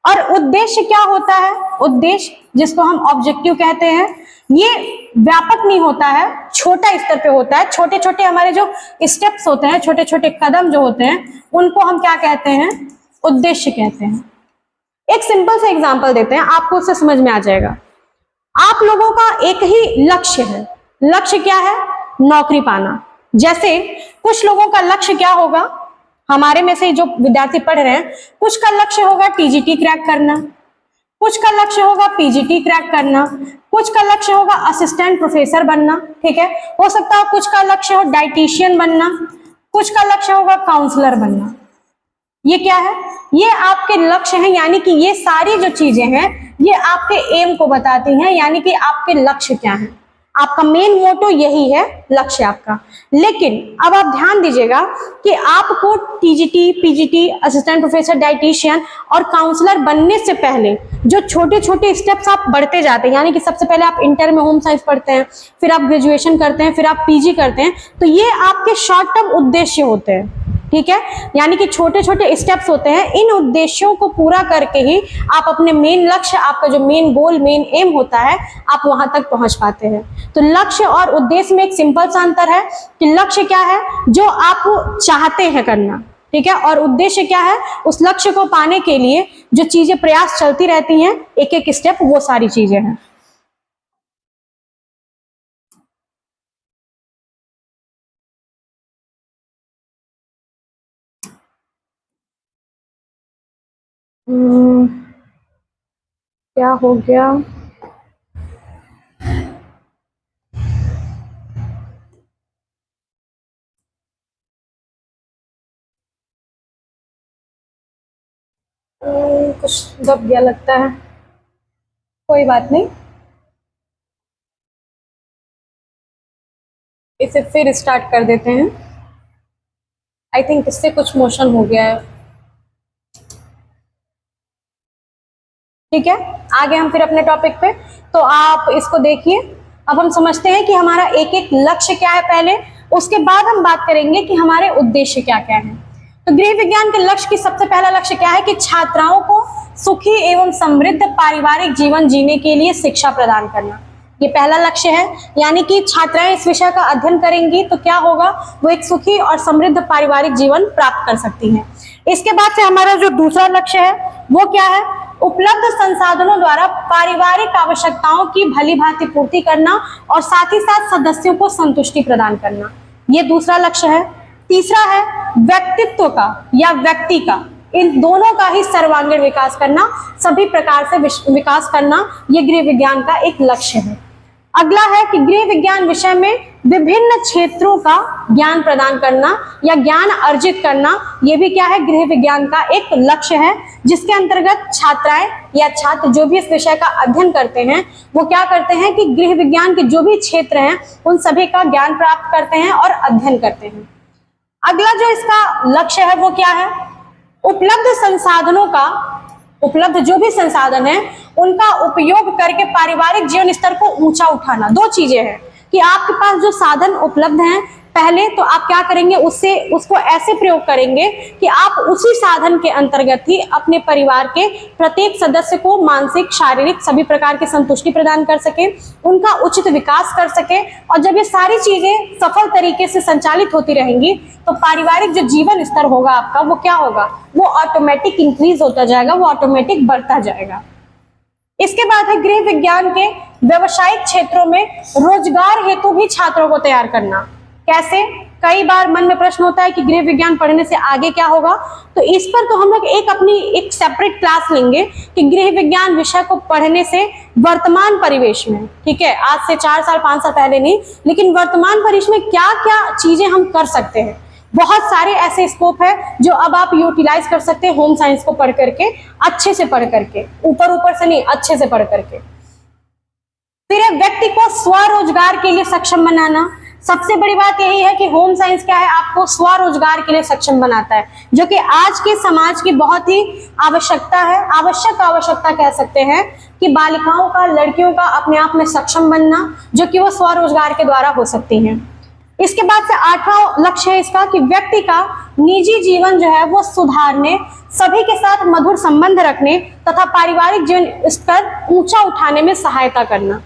और उद्देश्य क्या होता है, उद्देश्य जिसको हम ऑब्जेक्टिव कहते हैं, ये व्यापक नहीं होता है, छोटा स्तर पे होता है। छोटे छोटे हमारे जो स्टेप्स होते हैं, छोटे छोटे कदम जो होते हैं, उनको हम क्या कहते हैं, उद्देश्य कहते हैं। एक सिंपल सा एग्जांपल देते हैं, आपको उससे समझ में आ जाएगा। आप लोगों का एक ही लक्ष्य है। लक्ष्य क्या है, नौकरी पाना। जैसे कुछ लोगों का लक्ष्य क्या होगा, हमारे में से जो विद्यार्थी पढ़ रहे हैं, कुछ का लक्ष्य होगा टीजीटी क्रैक करना, कुछ का लक्ष्य होगा पीजीटी क्रैक करना, कुछ का लक्ष्य होगा असिस्टेंट प्रोफेसर बनना। ठीक है, हो सकता है कुछ का लक्ष्य हो डाइटिशियन बनना, कुछ का लक्ष्य होगा काउंसलर बनना। ये क्या है, ये आपके लक्ष्य हैं, यानी कि ये सारी जो चीजें हैं ये आपके एम को बताती हैं, यानी कि आपके लक्ष्य क्या है। आपका मेन मोटो यही है, लक्ष्य आपका। लेकिन अब आप ध्यान दीजिएगा कि आपको TGT, PGT, assistant professor, dietitian और काउंसलर बनने से पहले जो छोटे छोटे स्टेप्स आप बढ़ते जाते हैं, यानी कि सबसे पहले आप इंटर में होम साइंस पढ़ते हैं, फिर आप ग्रेजुएशन करते हैं, फिर आप पीजी करते हैं, तो ये आपके शॉर्ट टर्म उद्देश्य होते हैं। ठीक है, यानी कि छोटे छोटे स्टेप्स होते हैं। इन उद्देश्यों को पूरा करके ही आप अपने मेन लक्ष्य, आपका जो मेन गोल, मेन एम होता है, आप वहां तक पहुंच पाते हैं। तो लक्ष्य और उद्देश्य में एक सिंपल सा अंतर है कि लक्ष्य क्या है, जो आप चाहते हैं करना, ठीक है, और उद्देश्य क्या है, उस लक्ष्य को पाने के लिए जो चीजें प्रयास चलती रहती हैं, एक एक स्टेप, वो सारी चीजें हैं। क्या हो गया, कुछ दब गया लगता है, कोई बात नहीं, इसे फिर स्टार्ट कर देते हैं। आई थिंक इससे कुछ मोशन हो गया है। ठीक है, आगे हम फिर अपने टॉपिक पे, तो आप इसको देखिए। अब हम समझते हैं कि हमारा एक एक लक्ष्य क्या है पहले, उसके बाद हम बात करेंगे कि हमारे उद्देश्य क्या क्या हैं। तो गृह विज्ञान के लक्ष्य की सबसे पहला लक्ष्य क्या है कि छात्राओं को सुखी एवं समृद्ध पारिवारिक जीवन जीने के लिए शिक्षा प्रदान करना। ये पहला लक्ष्य है, यानी कि छात्राएं इस विषय का अध्ययन करेंगी तो क्या होगा, वो एक सुखी और समृद्ध पारिवारिक जीवन प्राप्त कर सकती हैं। इसके बाद से हमारा जो दूसरा लक्ष्य है वो क्या है, उपलब्ध संसाधनों द्वारा पारिवारिक आवश्यकताओं की भली भांति पूर्ति करना और साथ ही साथ सदस्यों को संतुष्टि प्रदान करना, ये दूसरा लक्ष्य है। तीसरा है व्यक्तित्व का या व्यक्ति का, इन दोनों का ही सर्वांगीण विकास करना, सभी प्रकार से विकास करना, ये गृह विज्ञान का एक लक्ष्य है। अगला है कि गृह विज्ञान विषय में विभिन्न क्षेत्रों का ज्ञान प्रदान करना या ज्ञान अर्जित करना, ये भी क्या है, गृह विज्ञान का एक लक्ष्य है, जिसके अंतर्गत छात्राएं या छात्र जो भी इस विषय का अध्ययन करते हैं वो क्या करते हैं कि गृह विज्ञान के जो भी क्षेत्र हैं उन सभी का ज्ञान प्राप्त करते हैं और अध्ययन करते हैं। अगला जो इसका लक्ष्य है वो क्या है, उपलब्ध संसाधनों का, उपलब्ध जो भी संसाधन है उनका उपयोग करके पारिवारिक जीवन स्तर को ऊंचा उठाना। दो चीजें हैं कि आपके पास जो साधन उपलब्ध हैं, पहले तो आप क्या करेंगे, उसको ऐसे प्रयोग करेंगे कि आप उसी साधन के अंतर्गत ही अपने परिवार के प्रत्येक सदस्य को मानसिक, शारीरिक सभी प्रकार की संतुष्टि प्रदान कर सके, उनका उचित विकास कर सके। और जब ये सारी चीजें सफल तरीके से संचालित होती रहेंगी तो पारिवारिक जो जीवन स्तर होगा आपका वो क्या होगा, वो ऑटोमेटिक इंक्रीज होता जाएगा, वो ऑटोमेटिक बढ़ता जाएगा। इसके बाद है गृह विज्ञान के व्यवसायिक क्षेत्रों में रोजगार हेतु भी छात्रों को तैयार करना। कैसे, कई बार मन में प्रश्न होता है कि गृह विज्ञान पढ़ने से आगे क्या होगा, तो इस पर तो हम लोग एक सेपरेट क्लास लेंगे कि गृह विज्ञान विषय को पढ़ने से वर्तमान परिवेश में, ठीक है, आज से 4 साल 5 साल पहले नहीं, लेकिन वर्तमान परिवेश में क्या क्या चीजें हम कर सकते हैं। बहुत सारे ऐसे स्कोप है जो अब आप यूटिलाइज कर सकते हैं होम साइंस को पढ़ करके, अच्छे से पढ़ करके, ऊपर से नहीं, अच्छे से पढ़ करके। फिर व्यक्ति को स्वरोजगार के लिए सक्षम बनाना। सबसे बड़ी बात यही है कि होम साइंस क्या है, आपको स्वरोजगार के लिए सक्षम बनाता है, जो कि आज के समाज की बहुत ही आवश्यकता है, आवश्यकता कह सकते हैं कि बालिकाओं का, लड़कियों का अपने आप में सक्षम बनना, जो कि वो स्वरोजगार के द्वारा हो सकती हैं। इसके बाद से 8वां लक्ष्य है इसका कि व्यक्ति का निजी जीवन जो है वो सुधारने, सभी के साथ मधुर संबंध रखने तथा पारिवारिक जीवन स्तर ऊंचा उठाने में सहायता करना।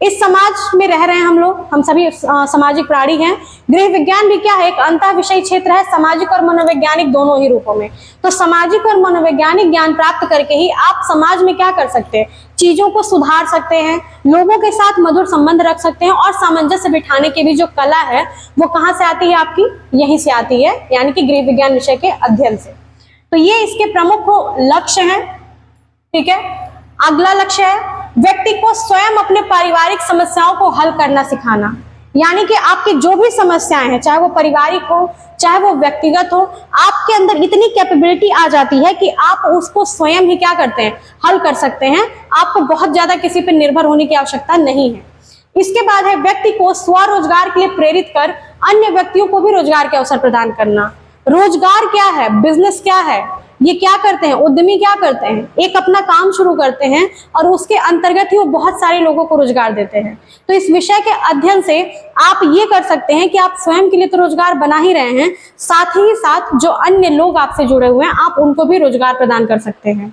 इस समाज में रह रहे हैं हम लोग, हम सभी सामाजिक प्राणी हैं। गृह विज्ञान भी क्या है, एक अंतः विषय क्षेत्र है, सामाजिक और मनोवैज्ञानिक दोनों ही रूपों में। तो सामाजिक और मनोवैज्ञानिक ज्ञान प्राप्त करके ही आप समाज में क्या कर सकते हैं, चीजों को सुधार सकते हैं, लोगों के साथ मधुर संबंध रख सकते हैं, और सामंजस्य बिठाने की भी जो कला है वो कहाँ से आती है आपकी, यहीं से आती है, यानी कि गृह विज्ञान विषय के अध्ययन से। तो ये इसके प्रमुख लक्ष्य हैं, ठीक है। अगला लक्ष्य है व्यक्ति को स्वयं अपने पारिवारिक समस्याओं को हल करना सिखाना, यानी कि आपकी जो भी समस्याएं हैं, चाहे वो पारिवारिक हो चाहे वो व्यक्तिगत हो, आपके अंदर इतनी कैपेबिलिटी आ जाती है कि आप उसको स्वयं ही क्या करते हैं, हल कर सकते हैं। आपको बहुत ज्यादा किसी पर निर्भर होने की आवश्यकता नहीं है। इसके बाद है व्यक्ति को स्वरोजगार के लिए प्रेरित कर अन्य व्यक्तियों को भी रोजगार के अवसर प्रदान करना। रोजगार क्या है, बिजनेस क्या है, ये क्या करते हैं, उद्यमी क्या करते हैं, एक अपना काम शुरू करते हैं और उसके अंतर्गत ही वो बहुत सारे लोगों को रोजगार देते हैं। तो इस विषय के अध्ययन से आप ये कर सकते हैं कि आप स्वयं के लिए तो रोजगार बना ही रहे हैं, साथ ही साथ जो अन्य लोग आपसे जुड़े हुए हैं आप उनको भी रोजगार प्रदान कर सकते हैं।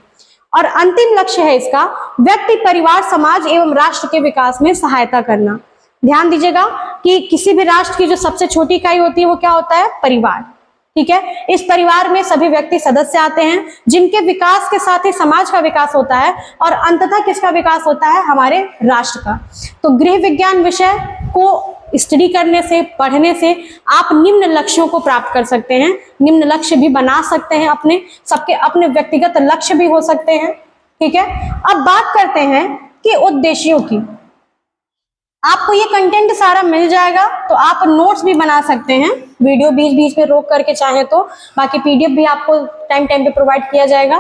और अंतिम लक्ष्य है इसका व्यक्ति, परिवार, समाज एवं राष्ट्र के विकास में सहायता करना। ध्यान दीजिएगा कि किसी भी राष्ट्र की जो सबसे छोटी इकाई होती है वो क्या होता है, परिवार, ठीक है। इस परिवार में सभी व्यक्ति सदस्य आते हैं जिनके विकास के साथ ही समाज का विकास होता है और अंततः किसका विकास होता है, हमारे राष्ट्र का। तो गृह विज्ञान विषय को स्टडी करने से, पढ़ने से आप निम्न लक्ष्यों को प्राप्त कर सकते हैं, निम्न लक्ष्य भी बना सकते हैं, अपने सबके अपने व्यक्तिगत लक्ष्य भी हो सकते हैं, ठीक है। अब बात करते हैं कि उद्देश्यों की। आपको ये कंटेंट सारा मिल जाएगा तो आप नोट्स भी बना सकते हैं, वीडियो बीच बीच में रोक करके चाहे तो, बाकी पीडीएफ भी आपको टाइम पे प्रोवाइड किया जाएगा।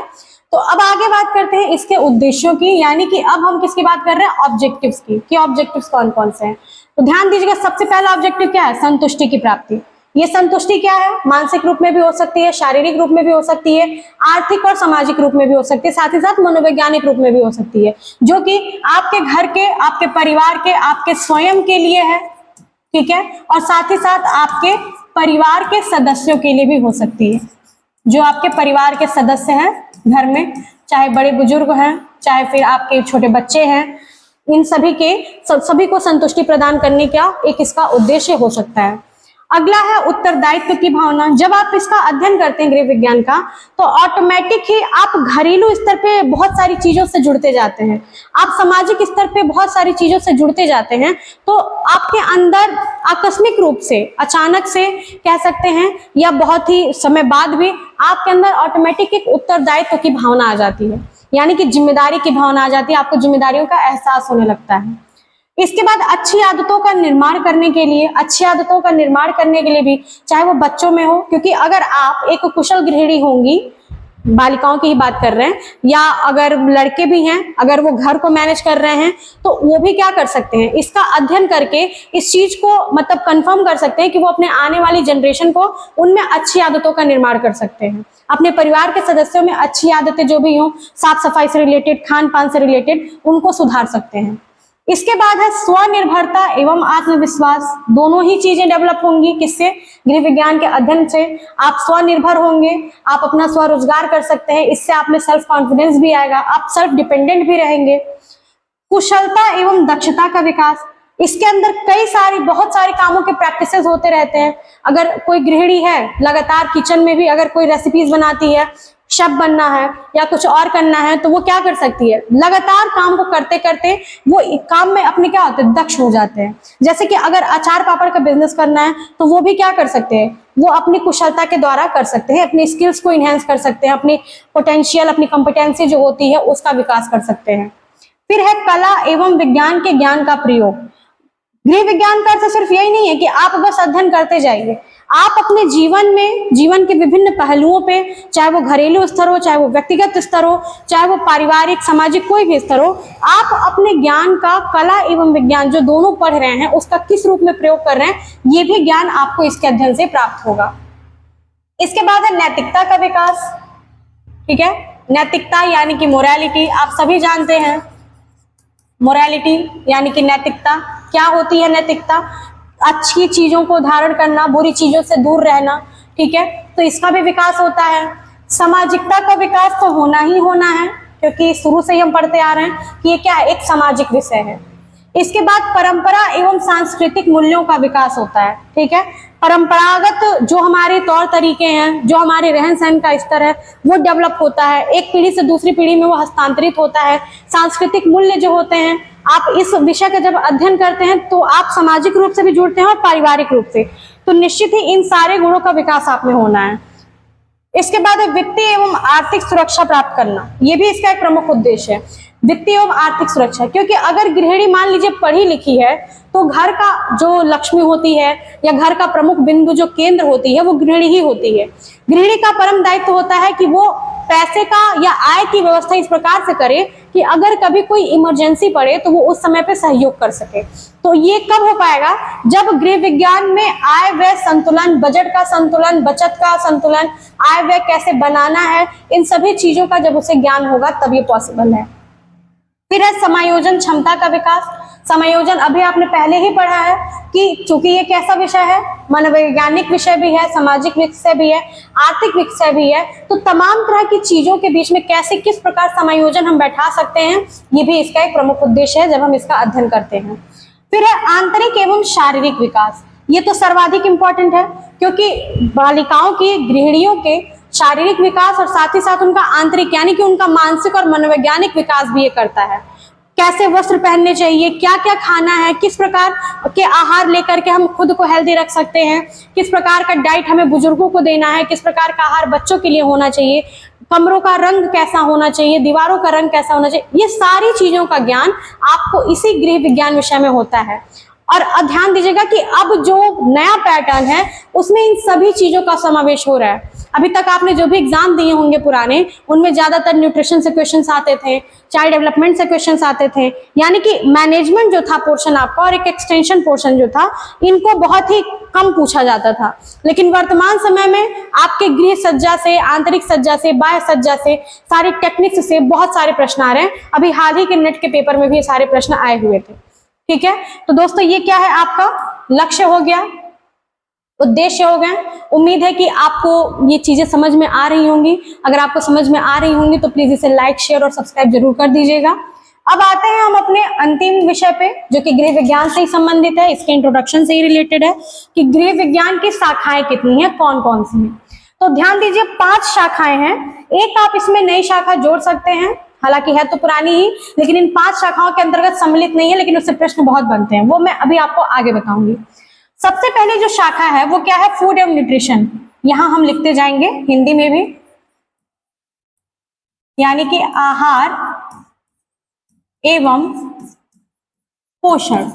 तो अब आगे बात करते हैं इसके उद्देश्यों की, यानी कि अब हम किसकी बात कर रहे हैं, ऑब्जेक्टिव्स की, कि ऑब्जेक्टिव्स कौन कौन से हैं। तो ध्यान दीजिएगा, सबसे पहला ऑब्जेक्टिव क्या है, संतुष्टि की प्राप्ति। ये संतुष्टि क्या है, मानसिक रूप में भी हो सकती है, शारीरिक रूप में भी हो सकती है, आर्थिक और सामाजिक रूप में भी हो सकती है, साथ ही साथ मनोवैज्ञानिक रूप में भी हो सकती है, जो कि आपके घर के, आपके परिवार के, आपके स्वयं के लिए है, ठीक है, और साथ ही साथ आपके परिवार के सदस्यों के लिए भी हो सकती है। जो आपके परिवार के सदस्य हैं घर में, चाहे बड़े बुजुर्ग हैं, चाहे फिर आपके छोटे बच्चे हैं, इन सभी को संतुष्टि प्रदान करने का एक इसका उद्देश्य हो सकता है। अगला है उत्तरदायित्व की भावना। जब आप इसका अध्ययन करते हैं गृह विज्ञान का, तो ऑटोमेटिक ही आप घरेलू स्तर पे बहुत सारी चीजों से जुड़ते जाते हैं, आप सामाजिक स्तर पे बहुत सारी चीजों से जुड़ते जाते हैं। तो आपके अंदर आकस्मिक रूप से, अचानक से कह सकते हैं, या बहुत ही समय बाद भी आपके अंदर ऑटोमेटिक एक उत्तरदायित्व की भावना आ जाती है, यानी कि जिम्मेदारी की भावना आ जाती है, आपको जिम्मेदारियों का एहसास होने लगता है। इसके बाद अच्छी आदतों का निर्माण करने के लिए भी, चाहे वो बच्चों में हो, क्योंकि अगर आप एक कुशल गृहिणी होंगी, बालिकाओं की ही बात कर रहे हैं, या अगर लड़के भी हैं, अगर वो घर को मैनेज कर रहे हैं, तो वो भी क्या कर सकते हैं, इसका अध्ययन करके इस चीज को मतलब कंफर्म कर सकते हैं कि वो अपने आने वाली जनरेशन को उनमें अच्छी आदतों का निर्माण कर सकते हैं। अपने परिवार के सदस्यों में अच्छी आदतें जो भी हों, साफ सफाई से रिलेटेड, खान पान से रिलेटेड, उनको सुधार सकते हैं। इसके बाद है स्वनिर्भरता एवं आत्मविश्वास। दोनों ही चीजें डेवलप होंगी, किससे? गृह विज्ञान के अध्ययन से। आप स्वनिर्भर होंगे, आप अपना स्वरोजगार कर सकते हैं, इससे आप में सेल्फ कॉन्फिडेंस भी आएगा, आप सेल्फ डिपेंडेंट भी रहेंगे। कुशलता एवं दक्षता का विकास। इसके अंदर बहुत सारे कामों के प्रैक्टिसेस होते रहते हैं। अगर कोई गृहिणी है, लगातार किचन में भी अगर कोई रेसिपीज बनाती है, शेफ बनना है या कुछ और करना है, तो वो क्या कर सकती है, लगातार काम को करते करते वो काम में अपने क्या होते हैं, दक्ष हो जाते हैं। जैसे कि अगर अचार पापड़ का बिजनेस करना है, तो वो भी क्या कर सकते हैं, वो अपनी कुशलता के द्वारा कर सकते हैं, अपनी स्किल्स को इनहेंस कर सकते हैं, अपनी पोटेंशियल, अपनी कॉम्पिटेंसी जो होती है उसका विकास कर सकते हैं। फिर है कला एवं विज्ञान के ज्ञान का प्रयोग। गृह विज्ञान का अर्थ सिर्फ यही नहीं है कि आप बस अध्ययन करते जाइए, आप अपने जीवन में, जीवन के विभिन्न पहलुओं पे, चाहे वो घरेलू स्तर हो, चाहे वो व्यक्तिगत स्तर हो, चाहे वो पारिवारिक सामाजिक कोई भी स्तर हो, आप अपने ज्ञान का, कला एवं विज्ञान जो दोनों पढ़ रहे हैं, उसका किस रूप में प्रयोग कर रहे हैं, ये भी ज्ञान आपको इसके अध्ययन से प्राप्त होगा। इसके बाद है नैतिकता का विकास। ठीक है, नैतिकता यानी कि मोरालिटी, आप सभी जानते हैं मोरालिटी यानी कि नैतिकता क्या होती है। नैतिकता अच्छी चीजों को धारण करना, बुरी चीजों से दूर रहना। ठीक है, तो इसका भी विकास होता है। सामाजिकता का विकास तो होना ही होना है, क्योंकि शुरू से ही हम पढ़ते आ रहे हैं कि ये क्या है, एक सामाजिक विषय है। इसके बाद परंपरा एवं सांस्कृतिक मूल्यों का विकास होता है। ठीक है, परंपरागत जो हमारे तौर तरीके हैं, जो हमारे रहन सहन का स्तर है, वो डेवलप होता है, एक पीढ़ी से दूसरी पीढ़ी में वो हस्तांतरित होता है। सांस्कृतिक मूल्य जो होते हैं, आप इस विषय का जब अध्ययन करते हैं तो आप सामाजिक रूप से भी जुड़ते हैं और पारिवारिक रूप से, तो निश्चित ही इन सारे गुणों का विकास आप में होना है। इसके बाद वित्तीय एवं आर्थिक सुरक्षा प्राप्त करना, ये भी इसका एक प्रमुख उद्देश्य है, वित्तीय एवं आर्थिक सुरक्षा। क्योंकि अगर गृहिणी मान लीजिए पढ़ी लिखी है, तो घर का जो लक्ष्मी होती है या घर का प्रमुख बिंदु जो केंद्र होती है, वो गृहिणी ही होती है। गृहिणी का परम दायित्व होता है कि वो पैसे का या आय की व्यवस्था इस प्रकार से करे कि अगर कभी कोई इमरजेंसी पड़े तो वो उस समय पे सहयोग कर सके। तो ये कब हो पाएगा, जब गृह विज्ञान में आय व्यय संतुलन, बजट का संतुलन, बचत का संतुलन, आय व्यय कैसे बनाना है, इन सभी चीजों का जब उसे ज्ञान होगा तब ये पॉसिबल है। फिर है समायोजन क्षमता का विकास। समायोजन अभी आपने पहले ही पढ़ा है कि चूंकि ये कैसा विषय है, मनोवैज्ञानिक विषय भी है, सामाजिक विषय भी है, आर्थिक विषय भी है, तो तमाम तरह की चीजों के बीच में कैसे किस प्रकार समायोजन हम बैठा सकते हैं, ये भी इसका एक प्रमुख उद्देश्य है जब हम इसका अध्ययन करते हैं। फिर है आंतरिक एवं शारीरिक विकास। ये तो सर्वाधिक इंपॉर्टेंट है, क्योंकि बालिकाओं की, गृहिणियों के शारीरिक विकास और साथ ही साथ उनका आंतरिक यानी कि उनका मानसिक और मनोवैज्ञानिक विकास भी ये करता है। कैसे वस्त्र पहनने चाहिए, क्या क्या खाना है, किस प्रकार के आहार लेकर के हम खुद को हेल्दी रख सकते हैं, किस प्रकार का डाइट हमें बुजुर्गों को देना है, किस प्रकार का आहार बच्चों के लिए होना चाहिए, कमरों का रंग कैसा होना चाहिए, दीवारों का रंग कैसा होना चाहिए, ये सारी चीजों का ज्ञान आपको इसी गृह विज्ञान विषय में होता है। और ध्यान दीजिएगा कि अब जो नया पैटर्न है उसमें इन सभी चीजों का समावेश हो रहा है। अभी तक आपने जो भी एग्जाम दिए होंगे पुराने, उनमें ज्यादातर न्यूट्रिशन से क्वेश्चंस आते थे, चाइल्ड डेवलपमेंट से क्वेश्चंस आते थे, यानी कि मैनेजमेंट जो था पोर्शन आपका और एक एक्सटेंशन पोर्शन जो था, इनको बहुत ही कम पूछा जाता था। लेकिन वर्तमान समय में आपके गृह सज्जा से, आंतरिक सज्जा से, बाह्य सज्जा से, सारे टेक्निक्स से बहुत सारे प्रश्न आ रहे हैं। अभी हाल ही के नेट के पेपर में भी ये सारे प्रश्न आए हुए थे। ठीक है, तो दोस्तों ये क्या है, आपका लक्ष्य हो गया, उद्देश्य हो गए। उम्मीद है कि आपको ये चीजें समझ में आ रही होंगी। अगर आपको समझ में आ रही होंगी तो प्लीज इसे लाइक, शेयर और सब्सक्राइब जरूर कर दीजिएगा। अब आते हैं हम अपने अंतिम विषय पे, जो कि गृह विज्ञान से ही संबंधित है, इसके इंट्रोडक्शन से ही रिलेटेड है कि गृह विज्ञान की शाखाएं कितनी हैं, कौन कौन सी हैं। तो ध्यान दीजिए 5 शाखाएं हैं। एक आप इसमें नई शाखा जोड़ सकते हैं, हालांकि है तो पुरानी ही, लेकिन इन 5 शाखाओं के अंतर्गत सम्मिलित नहीं है, लेकिन उससे प्रश्न बहुत बनते हैं, वो मैं अभी आपको आगे बताऊंगी। सबसे पहले जो शाखा है वो क्या है, फूड एवं न्यूट्रिशन। यहां हम लिखते जाएंगे हिंदी में भी, यानी कि आहार एवं पोषण,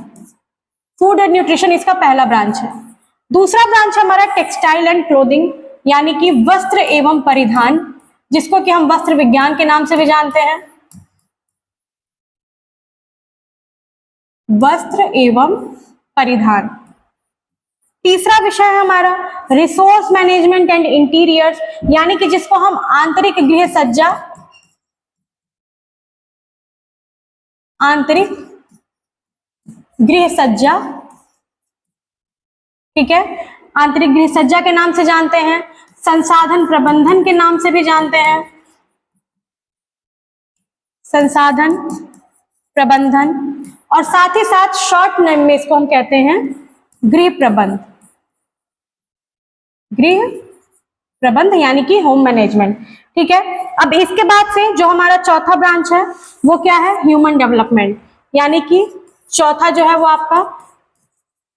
फूड एंड न्यूट्रिशन इसका पहला ब्रांच है। दूसरा ब्रांच है हमारा टेक्सटाइल एंड क्लोथिंग, यानी कि वस्त्र एवं परिधान, जिसको कि हम वस्त्र विज्ञान के नाम से भी जानते हैं, वस्त्र एवं परिधान। तीसरा विषय है हमारा रिसोर्स मैनेजमेंट एंड इंटीरियर्स, यानी कि जिसको हम आंतरिक गृह सज्जा, आंतरिक गृह सज्जा, ठीक है, आंतरिक गृह सज्जा के नाम से जानते हैं, संसाधन प्रबंधन के नाम से भी जानते हैं, संसाधन प्रबंधन, और साथ ही साथ शॉर्ट नेम में इसको हम कहते हैं गृह प्रबंध, गृह प्रबंध यानी कि होम मैनेजमेंट, ठीक है। अब इसके बाद से जो हमारा चौथा ब्रांच है वो क्या है, ह्यूमन डेवलपमेंट, यानी कि चौथा जो है वो आपका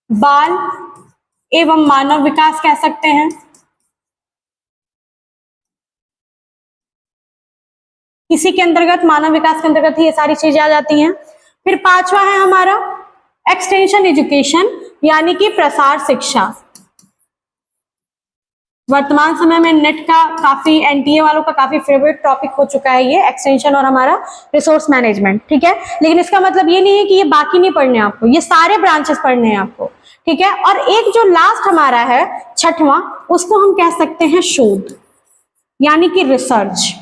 बाल एवं मानव विकास कह सकते हैं। इसी के अंतर्गत, मानव विकास के अंतर्गत ही ये सारी चीजें आ जाती हैं। फिर पांचवा है हमारा एक्सटेंशन एजुकेशन, यानी कि प्रसार शिक्षा। वर्तमान समय में नेट का काफी, एनटीए वालों का काफी फेवरेट टॉपिक हो चुका है ये एक्सटेंशन और हमारा रिसोर्स मैनेजमेंट, ठीक है। लेकिन इसका मतलब ये नहीं है कि ये बाकी नहीं पढ़ने आपको, ये सारे ब्रांचेस पढ़ने हैं आपको, ठीक है। और एक जो लास्ट हमारा है छठवां, उसको हम कह सकते हैं शोध, यानी कि रिसर्च।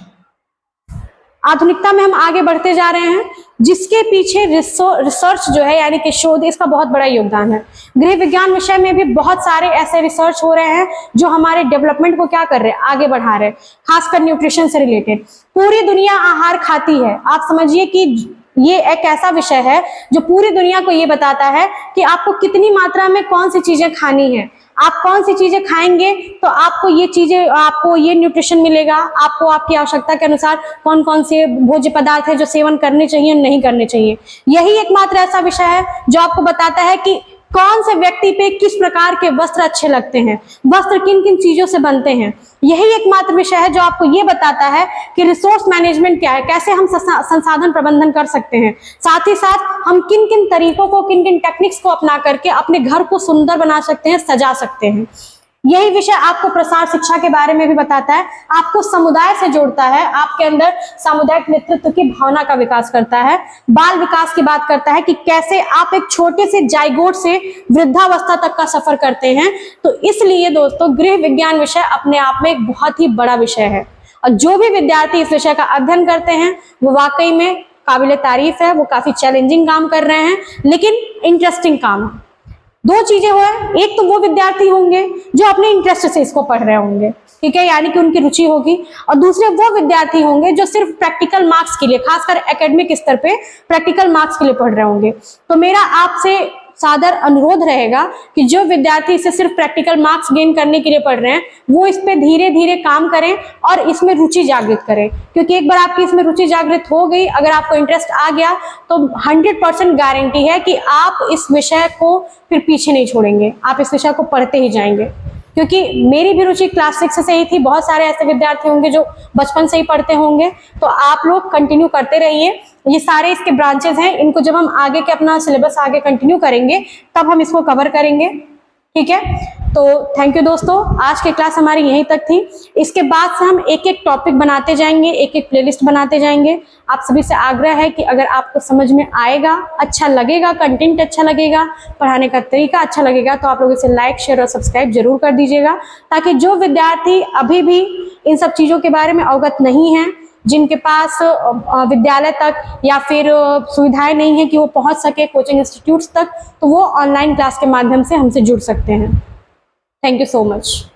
आधुनिकता में हम आगे बढ़ते जा रहे हैं, जिसके पीछे रिसर्च जो है यानी कि शोध, इसका बहुत बड़ा योगदान है। गृह विज्ञान विषय में भी बहुत सारे ऐसे रिसर्च हो रहे हैं जो हमारे डेवलपमेंट को क्या कर रहे हैं, आगे बढ़ा रहे हैं, खासकर न्यूट्रिशन से रिलेटेड। पूरी दुनिया आहार खाती है, आप समझिए कि ये एक ऐसा विषय है जो पूरी दुनिया को ये बताता है कि आपको कितनी मात्रा में कौन सी चीजें खानी है, आप कौन सी चीजें खाएंगे तो आपको ये चीजें, आपको ये न्यूट्रिशन मिलेगा, आपको आपकी आवश्यकता के अनुसार कौन कौन से भोज्य पदार्थ है जो सेवन करने चाहिए और नहीं करने चाहिए। यही एकमात्र ऐसा विषय है जो आपको बताता है कि कौन से व्यक्ति पे किस प्रकार के वस्त्र अच्छे लगते हैं, वस्त्र किन किन चीजों से बनते हैं। यही एकमात्र विषय है जो आपको ये बताता है कि रिसोर्स मैनेजमेंट क्या है, कैसे हम संसाधन प्रबंधन कर सकते हैं, साथ ही साथ हम किन किन तरीकों को, किन किन टेक्निक्स को अपना करके अपने घर को सुंदर बना सकते हैं, सजा सकते हैं। यही विषय आपको प्रसार शिक्षा के बारे में भी बताता है, आपको समुदाय से जोड़ता है, आपके अंदर सामुदायिक नेतृत्व की भावना का विकास करता है, बाल विकास की बात करता है कि कैसे आप एक छोटे से जाइगोट से वृद्धावस्था तक का सफर करते हैं। तो इसलिए दोस्तों गृह विज्ञान विषय अपने आप में एक बहुत ही बड़ा विषय है, और जो भी विद्यार्थी इस विषय का अध्ययन करते हैं वो वाकई में काबिले तारीफ है। वो काफी चैलेंजिंग काम कर रहे हैं, लेकिन इंटरेस्टिंग काम है। दो चीजें हुए, एक तो वो विद्यार्थी होंगे जो अपने इंटरेस्ट से इसको पढ़ रहे होंगे, ठीक है, यानी कि उनकी रुचि होगी, और दूसरे वो विद्यार्थी होंगे जो सिर्फ प्रैक्टिकल मार्क्स के लिए, खासकर एकेडमिक स्तर पे प्रैक्टिकल मार्क्स के लिए पढ़ रहे होंगे। तो मेरा आपसे सादर अनुरोध रहेगा कि जो विद्यार्थी इसे सिर्फ प्रैक्टिकल मार्क्स गेन करने के लिए पढ़ रहे हैं वो इस पे धीरे धीरे काम करें और इसमें रुचि जागृत करें, क्योंकि एक बार आपकी इसमें रुचि जागृत हो गई, अगर आपको इंटरेस्ट आ गया तो 100% गारंटी है कि आप इस विषय को फिर पीछे नहीं छोड़ेंगे, आप इस विषय को पढ़ते ही जाएंगे। क्योंकि मेरी भी रुचि क्लास 6 से ही थी, बहुत सारे ऐसे विद्यार्थी होंगे जो बचपन से ही पढ़ते होंगे, तो आप लोग कंटिन्यू करते रहिए। ये सारे इसके ब्रांचेस हैं, इनको जब हम आगे के अपना सिलेबस आगे कंटिन्यू करेंगे तब हम इसको कवर करेंगे, ठीक है। तो थैंक यू दोस्तों, आज की क्लास हमारी यहीं तक थी। इसके बाद से हम एक एक टॉपिक बनाते जाएंगे, एक एक प्लेलिस्ट बनाते जाएंगे। आप सभी से आग्रह है कि अगर आपको समझ में आएगा, अच्छा लगेगा, कंटेंट अच्छा लगेगा, पढ़ाने का तरीका अच्छा लगेगा, तो आप लोग इसे लाइक, शेयर और सब्सक्राइब जरूर कर दीजिएगा, ताकि जो विद्यार्थी अभी भी इन सब चीज़ों के बारे में अवगत नहीं है, जिनके पास विद्यालय तक या फिर सुविधाएं नहीं है कि वो पहुंच सके कोचिंग इंस्टीट्यूट्स तक, तो वो ऑनलाइन क्लास के माध्यम से हमसे जुड़ सकते हैं। Thank you so much.